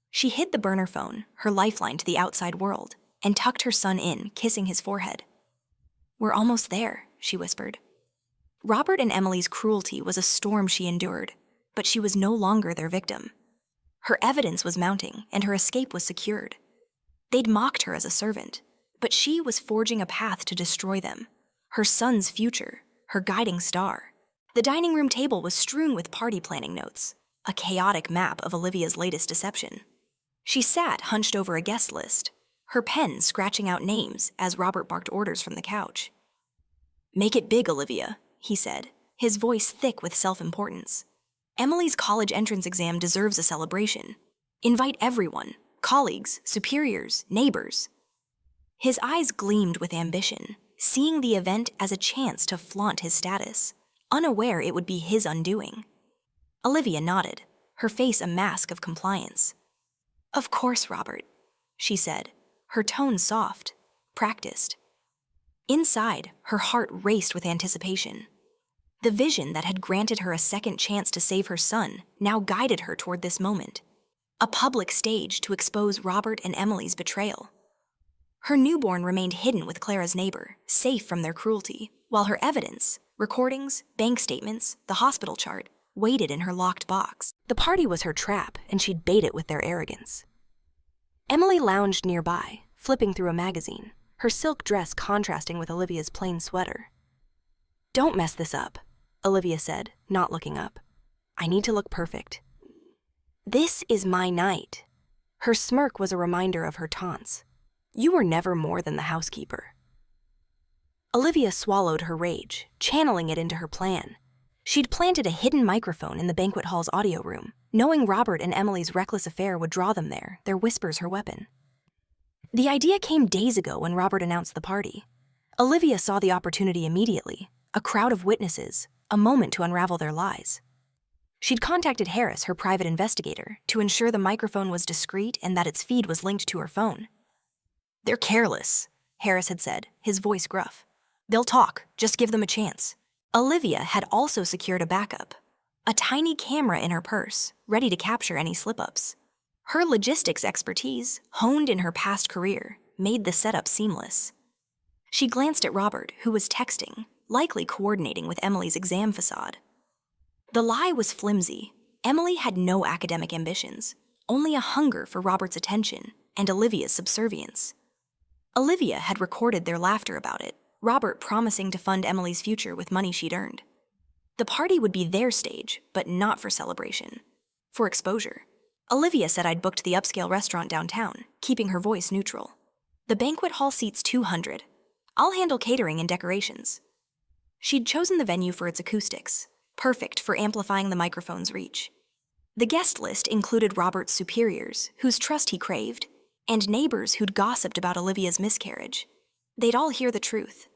She hid the burner phone, her lifeline to the outside world, and tucked her son in, kissing his forehead. "We're almost there," she whispered. Robert and Emily's cruelty was a storm she endured, but she was no longer their victim. Her evidence was mounting, and her escape was secured. They'd mocked her as a servant, but she was forging a path to destroy them, her son's future, her guiding star. The dining room table was strewn with party planning notes, a chaotic map of Olivia's latest deception. She sat hunched over a guest list, her pen scratching out names as Robert barked orders from the couch. "Make it big, Olivia," he said, his voice thick with self-importance. "Emily's college entrance exam deserves a celebration. Invite everyone, colleagues, superiors, neighbors." His eyes gleamed with ambition, seeing the event as a chance to flaunt his status, unaware it would be his undoing. Olivia nodded, her face a mask of compliance. "Of course, Robert," she said, her tone soft, practiced. Inside, her heart raced with anticipation. The vision that had granted her a second chance to save her son now guided her toward this moment. A public stage to expose Robert and Emily's betrayal. Her newborn remained hidden with Clara's neighbor, safe from their cruelty, while her evidence, recordings, bank statements, the hospital chart, waited in her locked box. The party was her trap, and she'd bait it with their arrogance. Emily lounged nearby, flipping through a magazine, her silk dress contrasting with Olivia's plain sweater. "Don't mess this up," Olivia said, not looking up. "I need to look perfect." "This is my night." Her smirk was a reminder of her taunts. "You were never more than the housekeeper." Olivia swallowed her rage, channeling it into her plan. She'd planted a hidden microphone in the banquet hall's audio room, knowing Robert and Emily's reckless affair would draw them there, their whispers her weapon. The idea came days ago when Robert announced the party. Olivia saw the opportunity immediately, a crowd of witnesses, a moment to unravel their lies. She'd contacted Harris, her private investigator, to ensure the microphone was discreet and that its feed was linked to her phone. "They're careless," Harris had said, his voice gruff. "They'll talk, just give them a chance." Olivia had also secured a backup, a tiny camera in her purse, ready to capture any slip-ups. Her logistics expertise, honed in her past career, made the setup seamless. She glanced at Robert, who was texting, likely coordinating with Emily's exam facade. The lie was flimsy. Emily had no academic ambitions, only a hunger for Robert's attention and Olivia's subservience. Olivia had recorded their laughter about it, Robert promising to fund Emily's future with money she'd earned. The party would be their stage, but not for celebration. For exposure. Olivia said I'd booked the upscale restaurant downtown, keeping her voice neutral. The banquet hall seats 200. I'll handle catering and decorations. She'd chosen the venue for its acoustics, perfect for amplifying the microphone's reach. The guest list included Robert's superiors, whose trust he craved, and neighbors who'd gossiped about Olivia's miscarriage. They'd all hear the truth.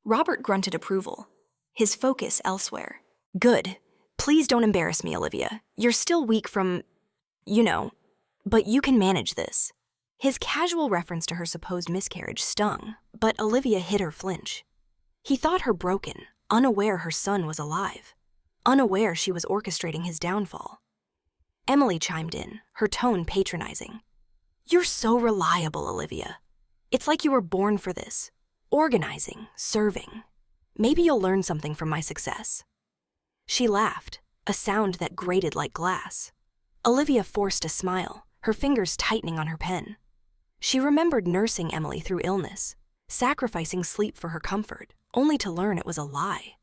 Robert grunted approval, his focus elsewhere. "Good. Please don't embarrass me, Olivia. You're still weak from, but you can manage this." His casual reference to her supposed miscarriage stung, but Olivia hid her flinch. He thought her broken, unaware her son was alive, unaware she was orchestrating his downfall. Emily chimed in, her tone patronizing. "You're so reliable, Olivia. It's like you were born for this. Organizing, serving. Maybe you'll learn something from my success." She laughed, a sound that grated like glass. Olivia forced a smile, her fingers tightening on her pen. She remembered nursing Emily through illness, sacrificing sleep for her comfort, only to learn it was a lie.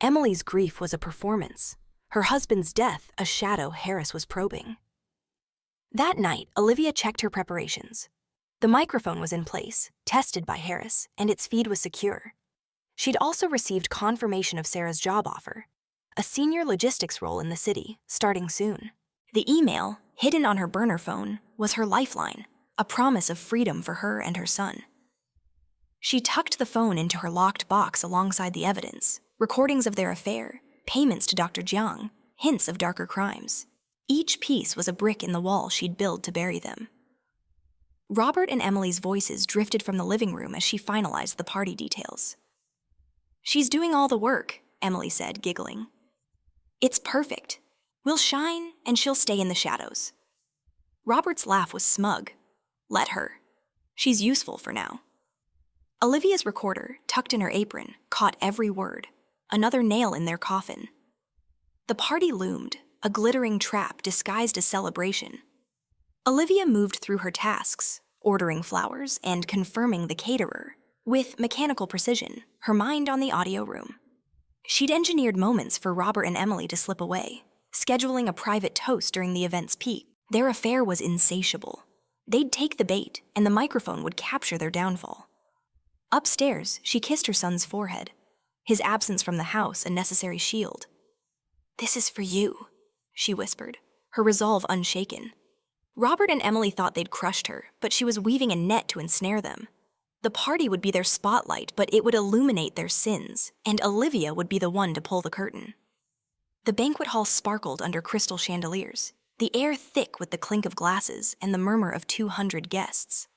Emily's grief was a performance, her husband's death a shadow Harris was probing. That night, Olivia checked her preparations. The microphone was in place, tested by Harris, and its feed was secure. She'd also received confirmation of Sarah's job offer, a senior logistics role in the city, starting soon. The email, hidden on her burner phone, was her lifeline, a promise of freedom for her and her son. She tucked the phone into her locked box alongside the evidence, recordings of their affair, payments to Dr. Jiang, hints of darker crimes. Each piece was a brick in the wall she'd built to bury them. Robert and Emily's voices drifted from the living room as she finalized the party details. "She's doing all the work," Emily said, giggling. "It's perfect. We'll shine, and she'll stay in the shadows." Robert's laugh was smug. "Let her. She's useful for now." Olivia's recorder, tucked in her apron, caught every word, another nail in their coffin. The party loomed, a glittering trap disguised as celebration. Olivia moved through her tasks, ordering flowers and confirming the caterer, with mechanical precision, her mind on the audio room. She'd engineered moments for Robert and Emily to slip away, scheduling a private toast during the event's peak. Their affair was insatiable. They'd take the bait, and the microphone would capture their downfall. Upstairs, she kissed her son's forehead, his absence from the house a necessary shield. "This is for you," she whispered, her resolve unshaken. Robert and Emily thought they'd crushed her, but she was weaving a net to ensnare them. The party would be their spotlight, but it would illuminate their sins, and Olivia would be the one to pull the curtain. The banquet hall sparkled under crystal chandeliers, the air thick with the clink of glasses and the murmur of 200 guests.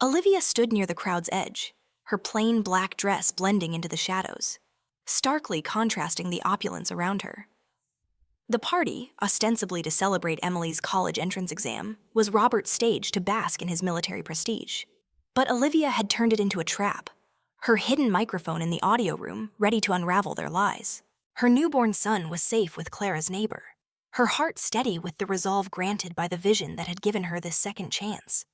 Olivia stood near the crowd's edge, her plain black dress blending into the shadows, starkly contrasting the opulence around her. The party, ostensibly to celebrate Emily's college entrance exam, was Robert's stage to bask in his military prestige. But Olivia had turned it into a trap, her hidden microphone in the audio room ready to unravel their lies. Her newborn son was safe with Clara's neighbor, her heart steady with the resolve granted by the vision that had given her this second chance.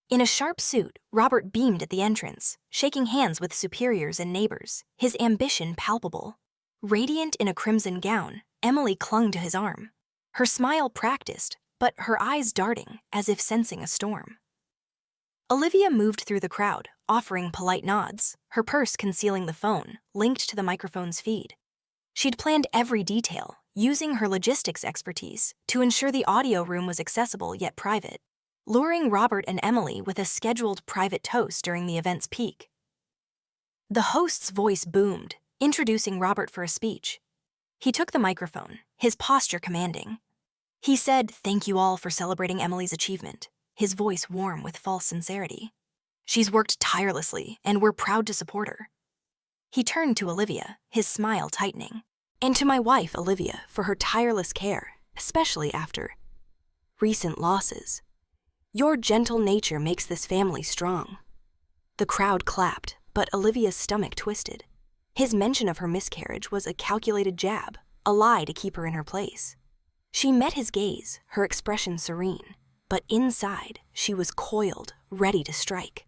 In a sharp suit, Robert beamed at the entrance, shaking hands with superiors and neighbors, his ambition palpable. Radiant in a crimson gown, Emily clung to his arm, her smile practiced, but her eyes darting as if sensing a storm. Olivia moved through the crowd, offering polite nods, her purse concealing the phone, linked to the microphone's feed. She'd planned every detail, using her logistics expertise to ensure the audio room was accessible yet private, luring Robert and Emily with a scheduled private toast during the event's peak. The host's voice boomed, introducing Robert for a speech. He took the microphone, his posture commanding. He said, "Thank you all for celebrating Emily's achievement," his voice warm with false sincerity. "She's worked tirelessly, and we're proud to support her." He turned to Olivia, his smile tightening. "And to my wife, Olivia, for her tireless care, especially after recent losses. Your gentle nature makes this family strong." The crowd clapped, but Olivia's stomach twisted. His mention of her miscarriage was a calculated jab, a lie to keep her in her place. She met his gaze, her expression serene, but inside, she was coiled, ready to strike.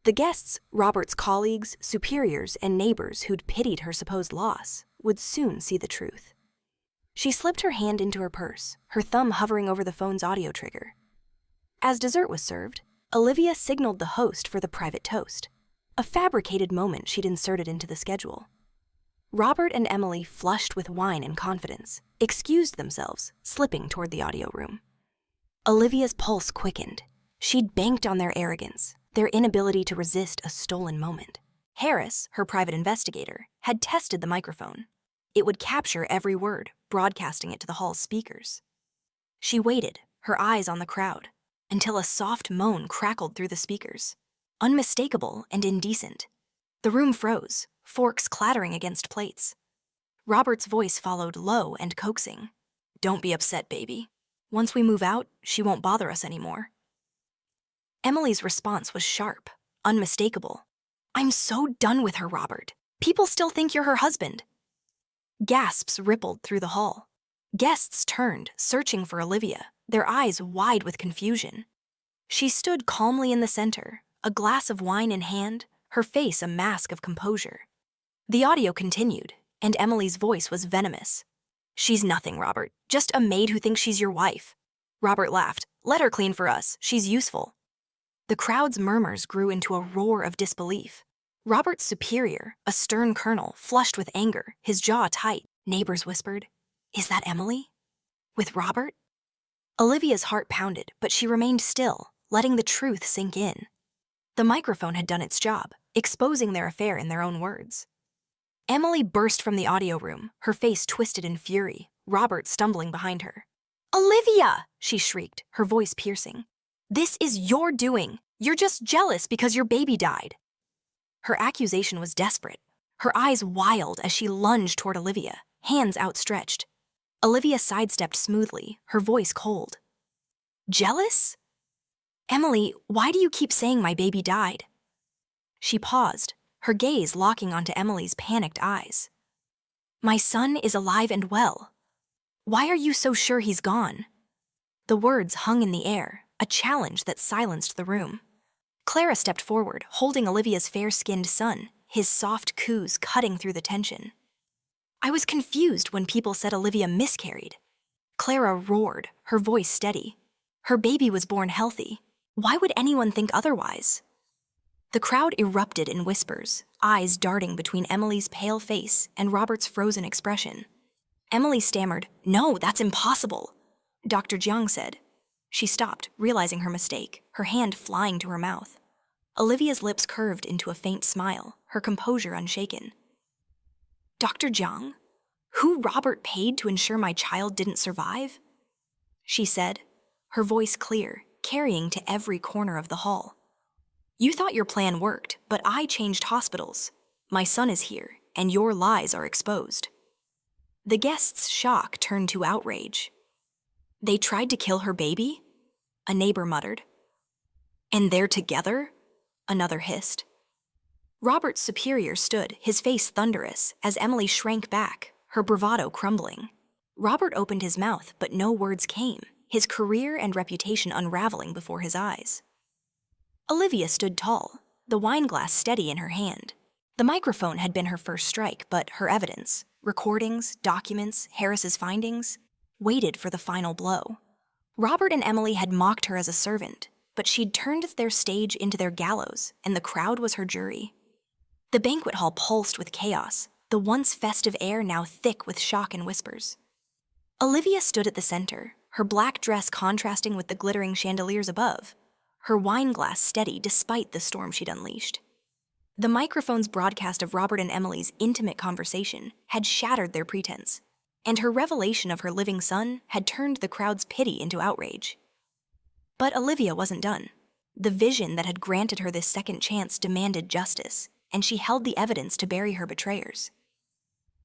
The guests, Robert's colleagues, superiors, and neighbors who'd pitied her supposed loss, would soon see the truth. She slipped her hand into her purse, her thumb hovering over the phone's audio trigger. As dessert was served, Olivia signaled the host for the private toast, a fabricated moment she'd inserted into the schedule. Robert and Emily, flushed with wine and confidence, excused themselves, slipping toward the audio room. Olivia's pulse quickened. She'd banked on their arrogance, their inability to resist a stolen moment. Harris, her private investigator, had tested the microphone. It would capture every word, broadcasting it to the hall's speakers. She waited, her eyes on the crowd, until a soft moan crackled through the speakers. Unmistakable and indecent. The room froze, forks clattering against plates. Robert's voice followed low and coaxing. "Don't be upset, baby. Once we move out, she won't bother us anymore." Emily's response was sharp, unmistakable. "I'm so done with her, Robert. People still think you're her husband." Gasps rippled through the hall. Guests turned, searching for Olivia, their eyes wide with confusion. She stood calmly in the center, a glass of wine in hand, her face a mask of composure. The audio continued, and Emily's voice was venomous. "She's nothing, Robert. Just a maid who thinks she's your wife." Robert laughed. "Let her clean for us. She's useful." The crowd's murmurs grew into a roar of disbelief. Robert's superior, a stern colonel, flushed with anger, his jaw tight. Neighbors whispered, "Is that Emily? With Robert?" Olivia's heart pounded, but she remained still, letting the truth sink in. The microphone had done its job, exposing their affair in their own words. Emily burst from the audio room, her face twisted in fury, Robert stumbling behind her. "Olivia!" she shrieked, her voice piercing. "This is your doing. You're just jealous because your baby died." Her accusation was desperate, her eyes wild as she lunged toward Olivia, hands outstretched. Olivia sidestepped smoothly, her voice cold. "Jealous? Emily, why do you keep saying my baby died?" She paused, her gaze locking onto Emily's panicked eyes. "My son is alive and well. Why are you so sure he's gone?" The words hung in the air, a challenge that silenced the room. Clara stepped forward, holding Olivia's fair-skinned son, his soft coos cutting through the tension. "I was confused when people said Olivia miscarried." Clara roared, her voice steady. "Her baby was born healthy. Why would anyone think otherwise?" The crowd erupted in whispers, eyes darting between Emily's pale face and Robert's frozen expression. Emily stammered, "No, that's impossible." Dr. Jiang said. She stopped, realizing her mistake, her hand flying to her mouth. Olivia's lips curved into a faint smile, her composure unshaken. "Dr. Jiang? Who Robert paid to ensure my child didn't survive?" she said, her voice clear, carrying to every corner of the hall. "You thought your plan worked, but I changed hospitals. My son is here, and your lies are exposed." The guests' shock turned to outrage. "They tried to kill her baby?" a neighbor muttered. "And they're together?" another hissed. Robert's superior stood, his face thunderous, as Emily shrank back, her bravado crumbling. Robert opened his mouth, but no words came, his career and reputation unraveling before his eyes. Olivia stood tall, the wineglass steady in her hand. The microphone had been her first strike, but her evidence, recordings, documents, Harris's findings, waited for the final blow. Robert and Emily had mocked her as a servant, but she'd turned their stage into their gallows, and the crowd was her jury. The banquet hall pulsed with chaos, the once festive air now thick with shock and whispers. Olivia stood at the center, her black dress contrasting with the glittering chandeliers above, her wineglass steady despite the storm she'd unleashed. The microphone's broadcast of Robert and Emily's intimate conversation had shattered their pretense, and her revelation of her living son had turned the crowd's pity into outrage. But Olivia wasn't done. The vision that had granted her this second chance demanded justice, and she held the evidence to bury her betrayers.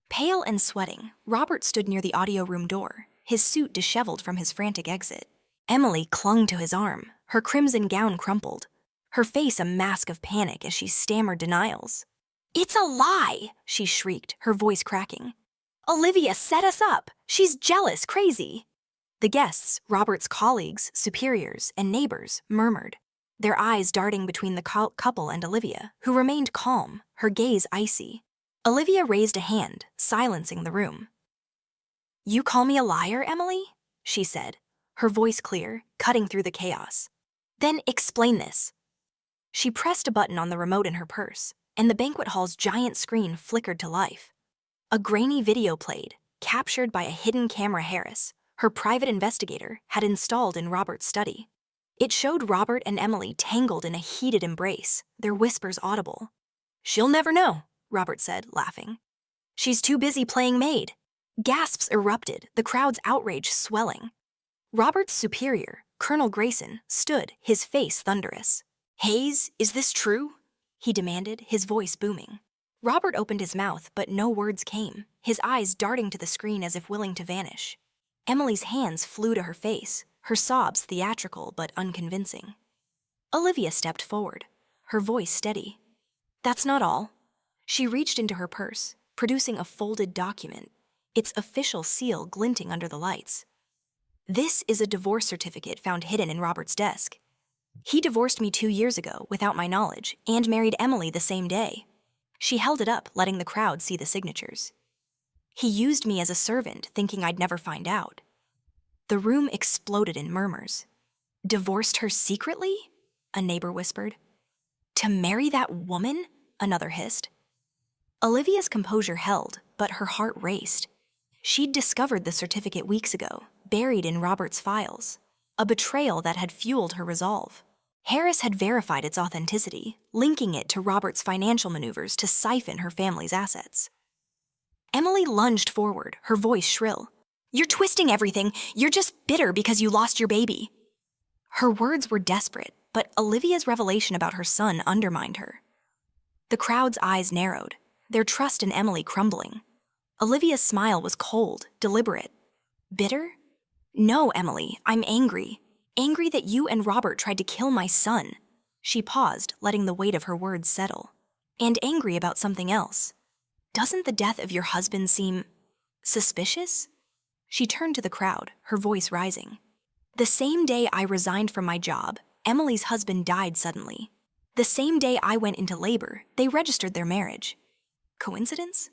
Pale and sweating, Robert stood near the audio room door, his suit disheveled from his frantic exit. Emily clung to his arm, her crimson gown crumpled, her face a mask of panic as she stammered denials. "It's a lie!" she shrieked, her voice cracking. "Olivia set us up! She's jealous, crazy!" The guests, Robert's colleagues, superiors, and neighbors, murmured, their eyes darting between the couple and Olivia, who remained calm, her gaze icy. Olivia raised a hand, silencing the room. "You call me a liar, Emily?" she said, her voice clear, cutting through the chaos. "Then explain this." She pressed a button on the remote in her purse, and the banquet hall's giant screen flickered to life. A grainy video played, captured by a hidden camera Harris, her private investigator, had installed in Robert's study. It showed Robert and Emily tangled in a heated embrace, their whispers audible. "She'll never know," Robert said, laughing. "She's too busy playing maid." Gasps erupted, the crowd's outrage swelling. Robert's superior, Colonel Grayson stood, his face thunderous. "Hayes, is this true?" he demanded, his voice booming. Robert opened his mouth, but no words came, his eyes darting to the screen as if willing to vanish. Emily's hands flew to her face, her sobs theatrical but unconvincing. Olivia stepped forward, her voice steady. "That's not all." She reached into her purse, producing a folded document, its official seal glinting under the lights. "This is a divorce certificate found hidden in Robert's desk. He divorced me 2 years ago without my knowledge and married Emily the same day." She held it up, letting the crowd see the signatures. "He used me as a servant, thinking I'd never find out." The room exploded in murmurs. "Divorced her secretly?" a neighbor whispered. "To marry that woman?" another hissed. Olivia's composure held, but her heart raced. She'd discovered the certificate weeks ago, buried in Robert's files, a betrayal that had fueled her resolve. Harris had verified its authenticity, linking it to Robert's financial maneuvers to siphon her family's assets. Emily lunged forward, her voice shrill. "You're twisting everything. You're just bitter because you lost your baby." Her words were desperate, but Olivia's revelation about her son undermined her. The crowd's eyes narrowed, their trust in Emily crumbling. Olivia's smile was cold, deliberate. "Bitter? No, Emily, I'm angry. Angry that you and Robert tried to kill my son." She paused, letting the weight of her words settle. "And angry about something else. Doesn't the death of your husband seem suspicious?" She turned to the crowd, her voice rising. "The same day I resigned from my job, Emily's husband died suddenly. The same day I went into labor, they registered their marriage. Coincidence?"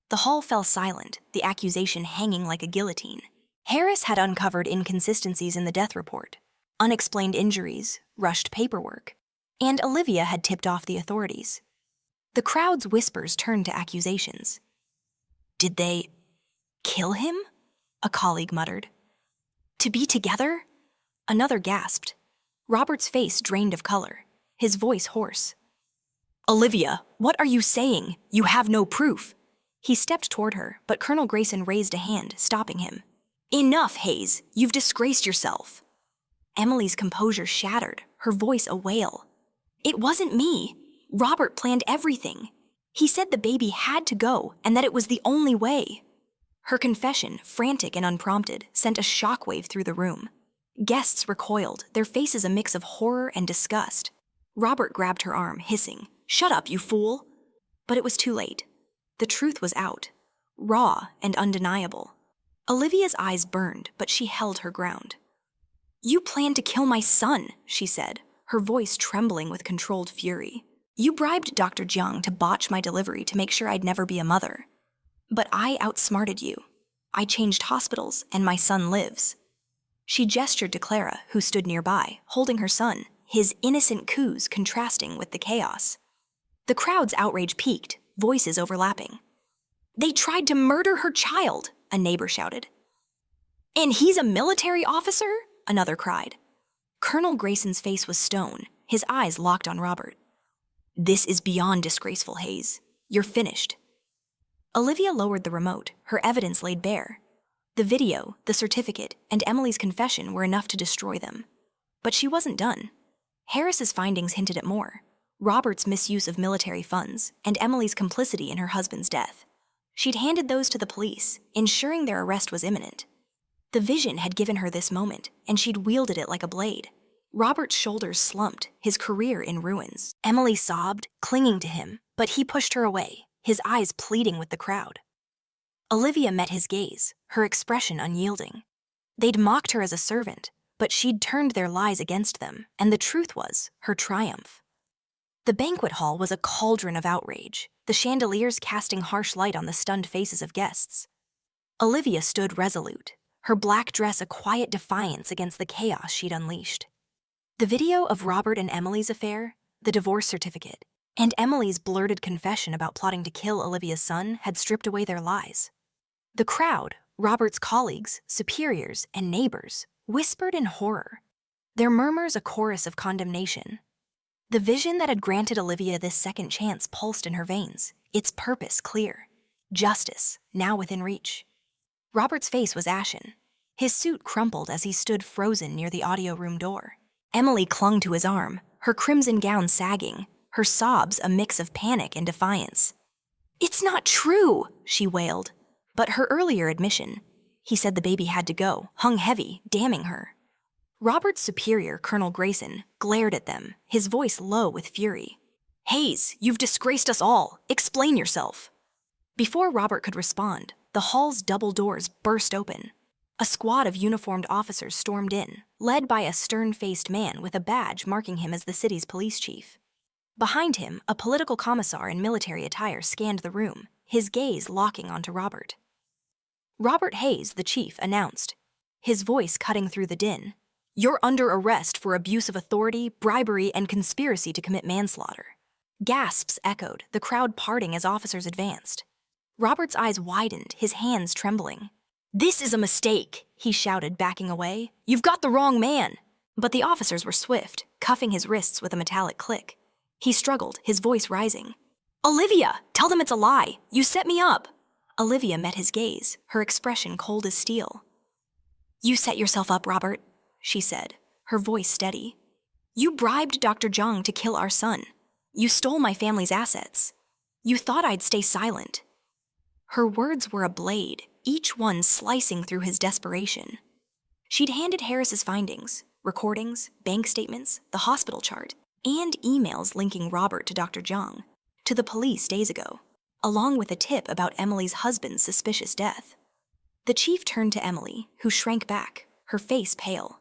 The hall fell silent, the accusation hanging like a guillotine. Harris had uncovered inconsistencies in the death report, unexplained injuries, rushed paperwork, and Olivia had tipped off the authorities. The crowd's whispers turned to accusations. "Did they kill him?" a colleague muttered. "To be together?" Another gasped. Robert's face drained of color, his voice hoarse. "Olivia, what are you saying? You have no proof." He stepped toward her, but Colonel Grayson raised a hand, stopping him. "Enough, Hayes. You've disgraced yourself." Emily's composure shattered, her voice a wail. "It wasn't me. Robert planned everything. He said the baby had to go and that it was the only way." Her confession, frantic and unprompted, sent a shockwave through the room. Guests recoiled, their faces a mix of horror and disgust. Robert grabbed her arm, hissing, "Shut up, you fool!" But it was too late. The truth was out, raw and undeniable. Olivia's eyes burned, but she held her ground. "You planned to kill my son," she said, her voice trembling with controlled fury. "You bribed Dr. Jiang to botch my delivery to make sure I'd never be a mother. But I outsmarted you. I changed hospitals, and my son lives." She gestured to Clara, who stood nearby, holding her son, his innocent coups contrasting with the chaos. The crowd's outrage peaked, voices overlapping. "They tried to murder her child," a neighbor shouted. "And he's a military officer?" another cried. Colonel Grayson's face was stone, his eyes locked on Robert. "This is beyond disgraceful, Hayes. You're finished." Olivia lowered the remote, her evidence laid bare. The video, the certificate, and Emily's confession were enough to destroy them. But she wasn't done. Harris's findings hinted at more. Robert's misuse of military funds, and Emily's complicity in her husband's death. She'd handed those to the police, ensuring their arrest was imminent. The vision had given her this moment, and she'd wielded it like a blade. Robert's shoulders slumped, his career in ruins. Emily sobbed, clinging to him, but he pushed her away, his eyes pleading with the crowd. Olivia met his gaze, her expression unyielding. They'd mocked her as a servant, but she'd turned their lies against them, and the truth was her triumph. The banquet hall was a cauldron of outrage, the chandeliers casting harsh light on the stunned faces of guests. Olivia stood resolute, her black dress a quiet defiance against the chaos she'd unleashed. The video of Robert and Emily's affair, the divorce certificate, and Emily's blurted confession about plotting to kill Olivia's son had stripped away their lies. The crowd, Robert's colleagues, superiors, and neighbors, whispered in horror, their murmurs a chorus of condemnation. The vision that had granted Olivia this second chance pulsed in her veins, its purpose clear. Justice, now within reach. Robert's face was ashen. His suit crumpled as he stood frozen near the audio room door. Emily clung to his arm, her crimson gown sagging, her sobs a mix of panic and defiance. "It's not true," she wailed. But her earlier admission, he said the baby had to go, hung heavy, damning her. Robert's superior, Colonel Grayson, glared at them, his voice low with fury. "Hayes, you've disgraced us all. Explain yourself." Before Robert could respond, the hall's double doors burst open. A squad of uniformed officers stormed in, led by a stern-faced man with a badge marking him as the city's police chief. Behind him, a political commissar in military attire scanned the room, his gaze locking onto Robert. Robert Hayes, the chief, announced, his voice cutting through the din. "You're under arrest for abuse of authority, bribery, and conspiracy to commit manslaughter." Gasps echoed, the crowd parting as officers advanced. Robert's eyes widened, his hands trembling. "This is a mistake," he shouted, backing away. "You've got the wrong man." But the officers were swift, cuffing his wrists with a metallic click. He struggled, his voice rising. "Olivia, tell them it's a lie. You set me up." Olivia met his gaze, her expression cold as steel. "You set yourself up, Robert," she said, her voice steady. "You bribed Dr. Zhang to kill our son. You stole my family's assets. You thought I'd stay silent." Her words were a blade, each one slicing through his desperation. She'd handed Harris's findings, recordings, bank statements, the hospital chart, and emails linking Robert to Dr. Zhang, to the police days ago, along with a tip about Emily's husband's suspicious death. The chief turned to Emily, who shrank back, her face pale.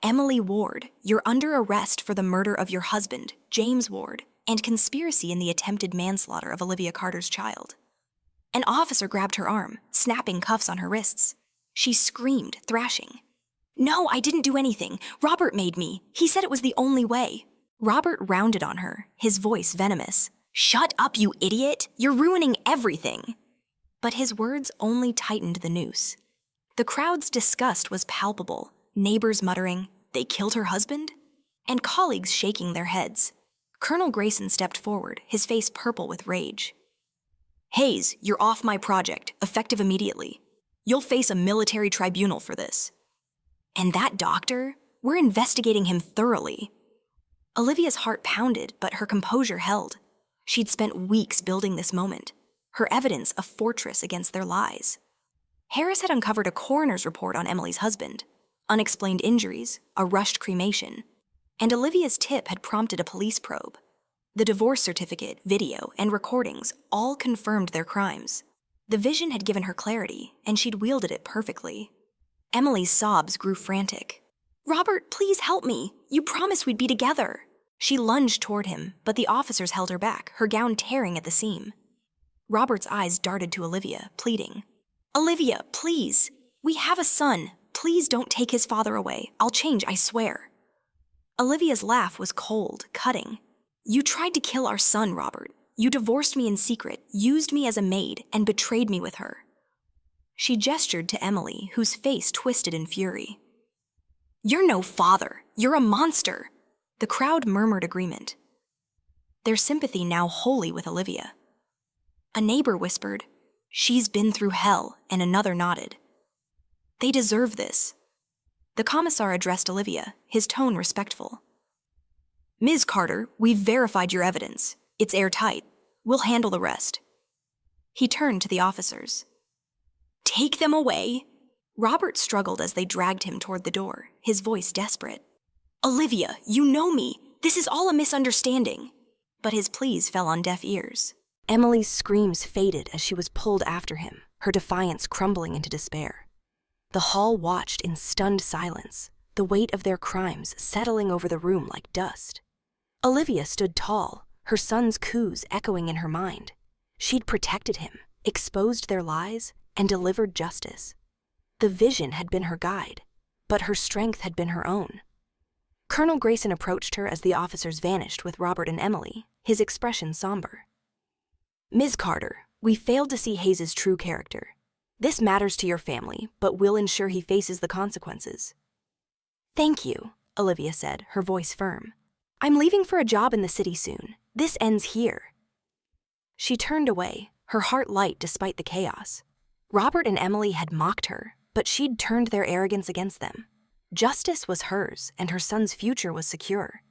"Emily Ward, you're under arrest for the murder of your husband, James Ward, and conspiracy in the attempted manslaughter of Olivia Carter's child." An officer grabbed her arm, snapping cuffs on her wrists. She screamed, thrashing. "No, I didn't do anything. Robert made me. He said it was the only way." Robert rounded on her, his voice venomous. "Shut up, you idiot! You're ruining everything!" But his words only tightened the noose. The crowd's disgust was palpable, neighbors muttering, "They killed her husband?" And colleagues shaking their heads. Colonel Grayson stepped forward, his face purple with rage. "Hayes, you're off my project, effective immediately. You'll face a military tribunal for this." "And that doctor? We're investigating him thoroughly." Olivia's heart pounded, but her composure held. She'd spent weeks building this moment, her evidence a fortress against their lies. Harris had uncovered a coroner's report on Emily's husband, unexplained injuries, a rushed cremation, and Olivia's tip had prompted a police probe. The divorce certificate, video, and recordings all confirmed their crimes. The vision had given her clarity, and she'd wielded it perfectly. Emily's sobs grew frantic. "Robert, please help me. You promised we'd be together." She lunged toward him, but the officers held her back, her gown tearing at the seam. Robert's eyes darted to Olivia, pleading. "Olivia, please. We have a son. Please don't take his father away. I'll change, I swear." Olivia's laugh was cold, cutting. "You tried to kill our son, Robert. You divorced me in secret, used me as a maid, and betrayed me with her." She gestured to Emily, whose face twisted in fury. "You're no father. You're a monster." The crowd murmured agreement, their sympathy now wholly with Olivia. A neighbor whispered, "She's been through hell," and another nodded. "They deserve this." The commissar addressed Olivia, his tone respectful. "Ms. Carter, we've verified your evidence. It's airtight. We'll handle the rest." He turned to the officers. "Take them away." Robert struggled as they dragged him toward the door, his voice desperate. "Olivia, you know me. This is all a misunderstanding." But his pleas fell on deaf ears. Emily's screams faded as she was pulled after him, her defiance crumbling into despair. The hall watched in stunned silence, the weight of their crimes settling over the room like dust. Olivia stood tall, her son's coups echoing in her mind. She'd protected him, exposed their lies, and delivered justice. The vision had been her guide, but her strength had been her own. Colonel Grayson approached her as the officers vanished with Robert and Emily, his expression somber. "Ms. Carter, we failed to see Hayes' true character. This matters to your family, but we'll ensure he faces the consequences." "Thank you," Olivia said, her voice firm. "I'm leaving for a job in the city soon. This ends here." She turned away, her heart light despite the chaos. Robert and Emily had mocked her, but she'd turned their arrogance against them. Justice was hers, and her son's future was secure.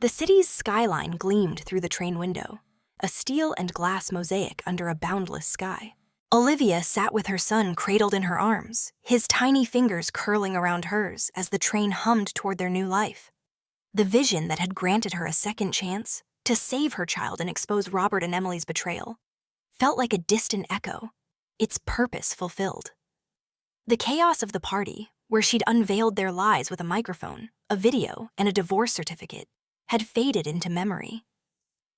The city's skyline gleamed through the train window, a steel and glass mosaic under a boundless sky. Olivia sat with her son cradled in her arms, his tiny fingers curling around hers as the train hummed toward their new life. The vision that had granted her a second chance to save her child and expose Robert and Emily's betrayal felt like a distant echo, its purpose fulfilled. The chaos of the party, where she'd unveiled their lies with a microphone, a video, and a divorce certificate, had faded into memory.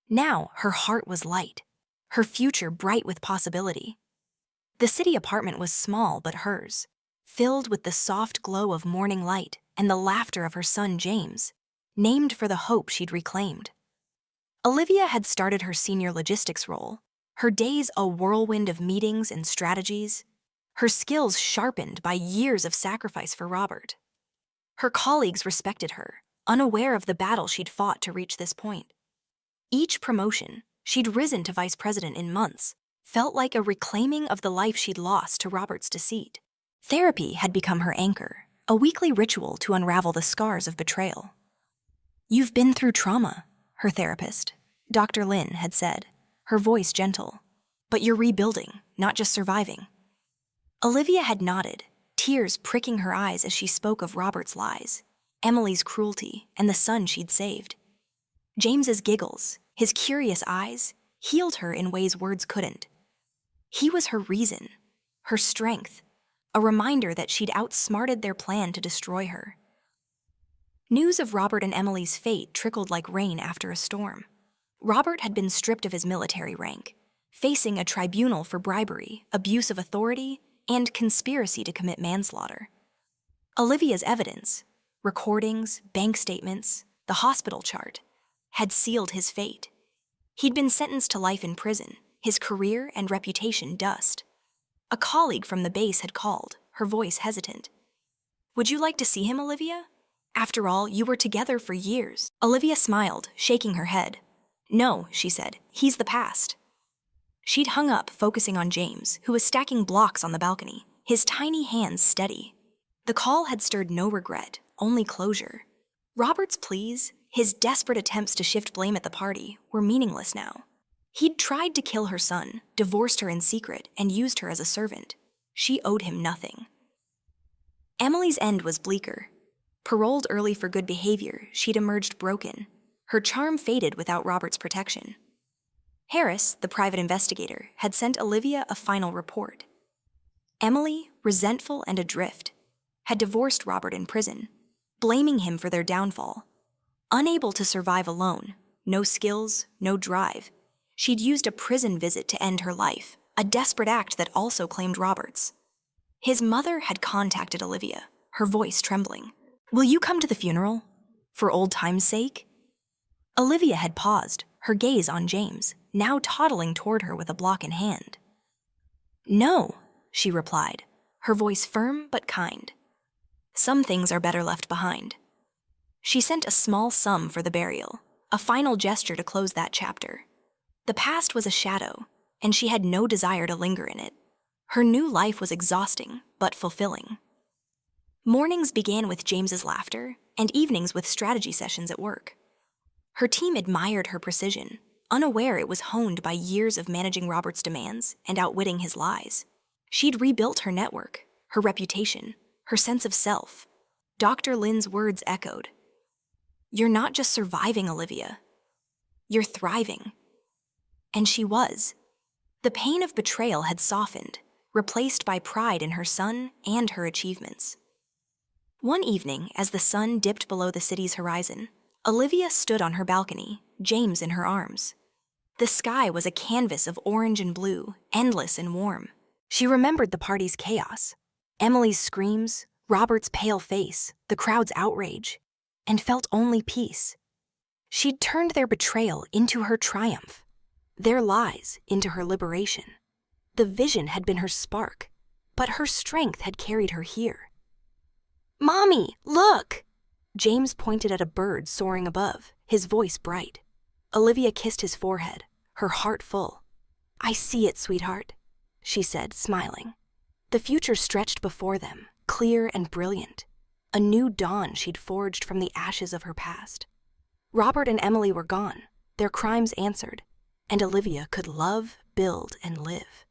Now her heart was light, her future bright with possibility. The city apartment was small but hers, filled with the soft glow of morning light and the laughter of her son James, named for the hope she'd reclaimed. Olivia had started her senior logistics role, her days a whirlwind of meetings and strategies, her skills sharpened by years of sacrifice for Robert. Her colleagues respected her, unaware of the battle she'd fought to reach this point. Each promotion, she'd risen to vice president in months, felt like a reclaiming of the life she'd lost to Robert's deceit. Therapy had become her anchor, a weekly ritual to unravel the scars of betrayal. "You've been through trauma," her therapist, Dr. Lin, had said, her voice gentle. "But you're rebuilding, not just surviving." Olivia had nodded, tears pricking her eyes as she spoke of Robert's lies, Emily's cruelty, and the son she'd saved. James's giggles, his curious eyes, healed her in ways words couldn't. He was her reason, her strength, a reminder that she'd outsmarted their plan to destroy her. News of Robert and Emily's fate trickled like rain after a storm. Robert had been stripped of his military rank, facing a tribunal for bribery, abuse of authority, and conspiracy to commit manslaughter. Olivia's evidence, recordings, bank statements, the hospital chart, had sealed his fate. He'd been sentenced to life in prison, his career and reputation dust. A colleague from the base had called, her voice hesitant. "Would you like to see him, Olivia? After all, you were together for years." Olivia smiled, shaking her head. "No," she said, "he's the past." She'd hung up, focusing on James, who was stacking blocks on the balcony, his tiny hands steady. The call had stirred no regret, only closure. Robert's pleas, his desperate attempts to shift blame at the party, were meaningless now. He'd tried to kill her son, divorced her in secret, and used her as a servant. She owed him nothing. Emily's end was bleaker. Paroled early for good behavior, she'd emerged broken. Her charm faded without Robert's protection. Harris, the private investigator, had sent Olivia a final report. Emily, resentful and adrift, had divorced Robert in prison, blaming him for their downfall. Unable to survive alone, no skills, no drive, she'd used a prison visit to end her life, a desperate act that also claimed Robert's. His mother had contacted Olivia, her voice trembling. "Will you come to the funeral? For old time's sake?" Olivia had paused, her gaze on James, now toddling toward her with a block in hand. "No," she replied, her voice firm but kind. "Some things are better left behind." She sent a small sum for the burial, a final gesture to close that chapter. The past was a shadow, and she had no desire to linger in it. Her new life was exhausting, but fulfilling. Mornings began with James's laughter, and evenings with strategy sessions at work. Her team admired her precision, unaware it was honed by years of managing Robert's demands and outwitting his lies. She'd rebuilt her network, her reputation, her sense of self. Dr. Lin's words echoed. "You're not just surviving, Olivia. You're thriving." And she was. The pain of betrayal had softened, replaced by pride in her son and her achievements. One evening, as the sun dipped below the city's horizon, Olivia stood on her balcony, James in her arms. The sky was a canvas of orange and blue, endless and warm. She remembered the party's chaos, Emily's screams, Robert's pale face, the crowd's outrage, and felt only peace. She'd turned their betrayal into her triumph, their lies into her liberation. The vision had been her spark, but her strength had carried her here. "Mommy, look!" James pointed at a bird soaring above, his voice bright. Olivia kissed his forehead, her heart full. "I see it, sweetheart," she said, smiling. The future stretched before them, clear and brilliant. A new dawn she'd forged from the ashes of her past. Robert and Emily were gone, their crimes answered, and Olivia could love, build, and live.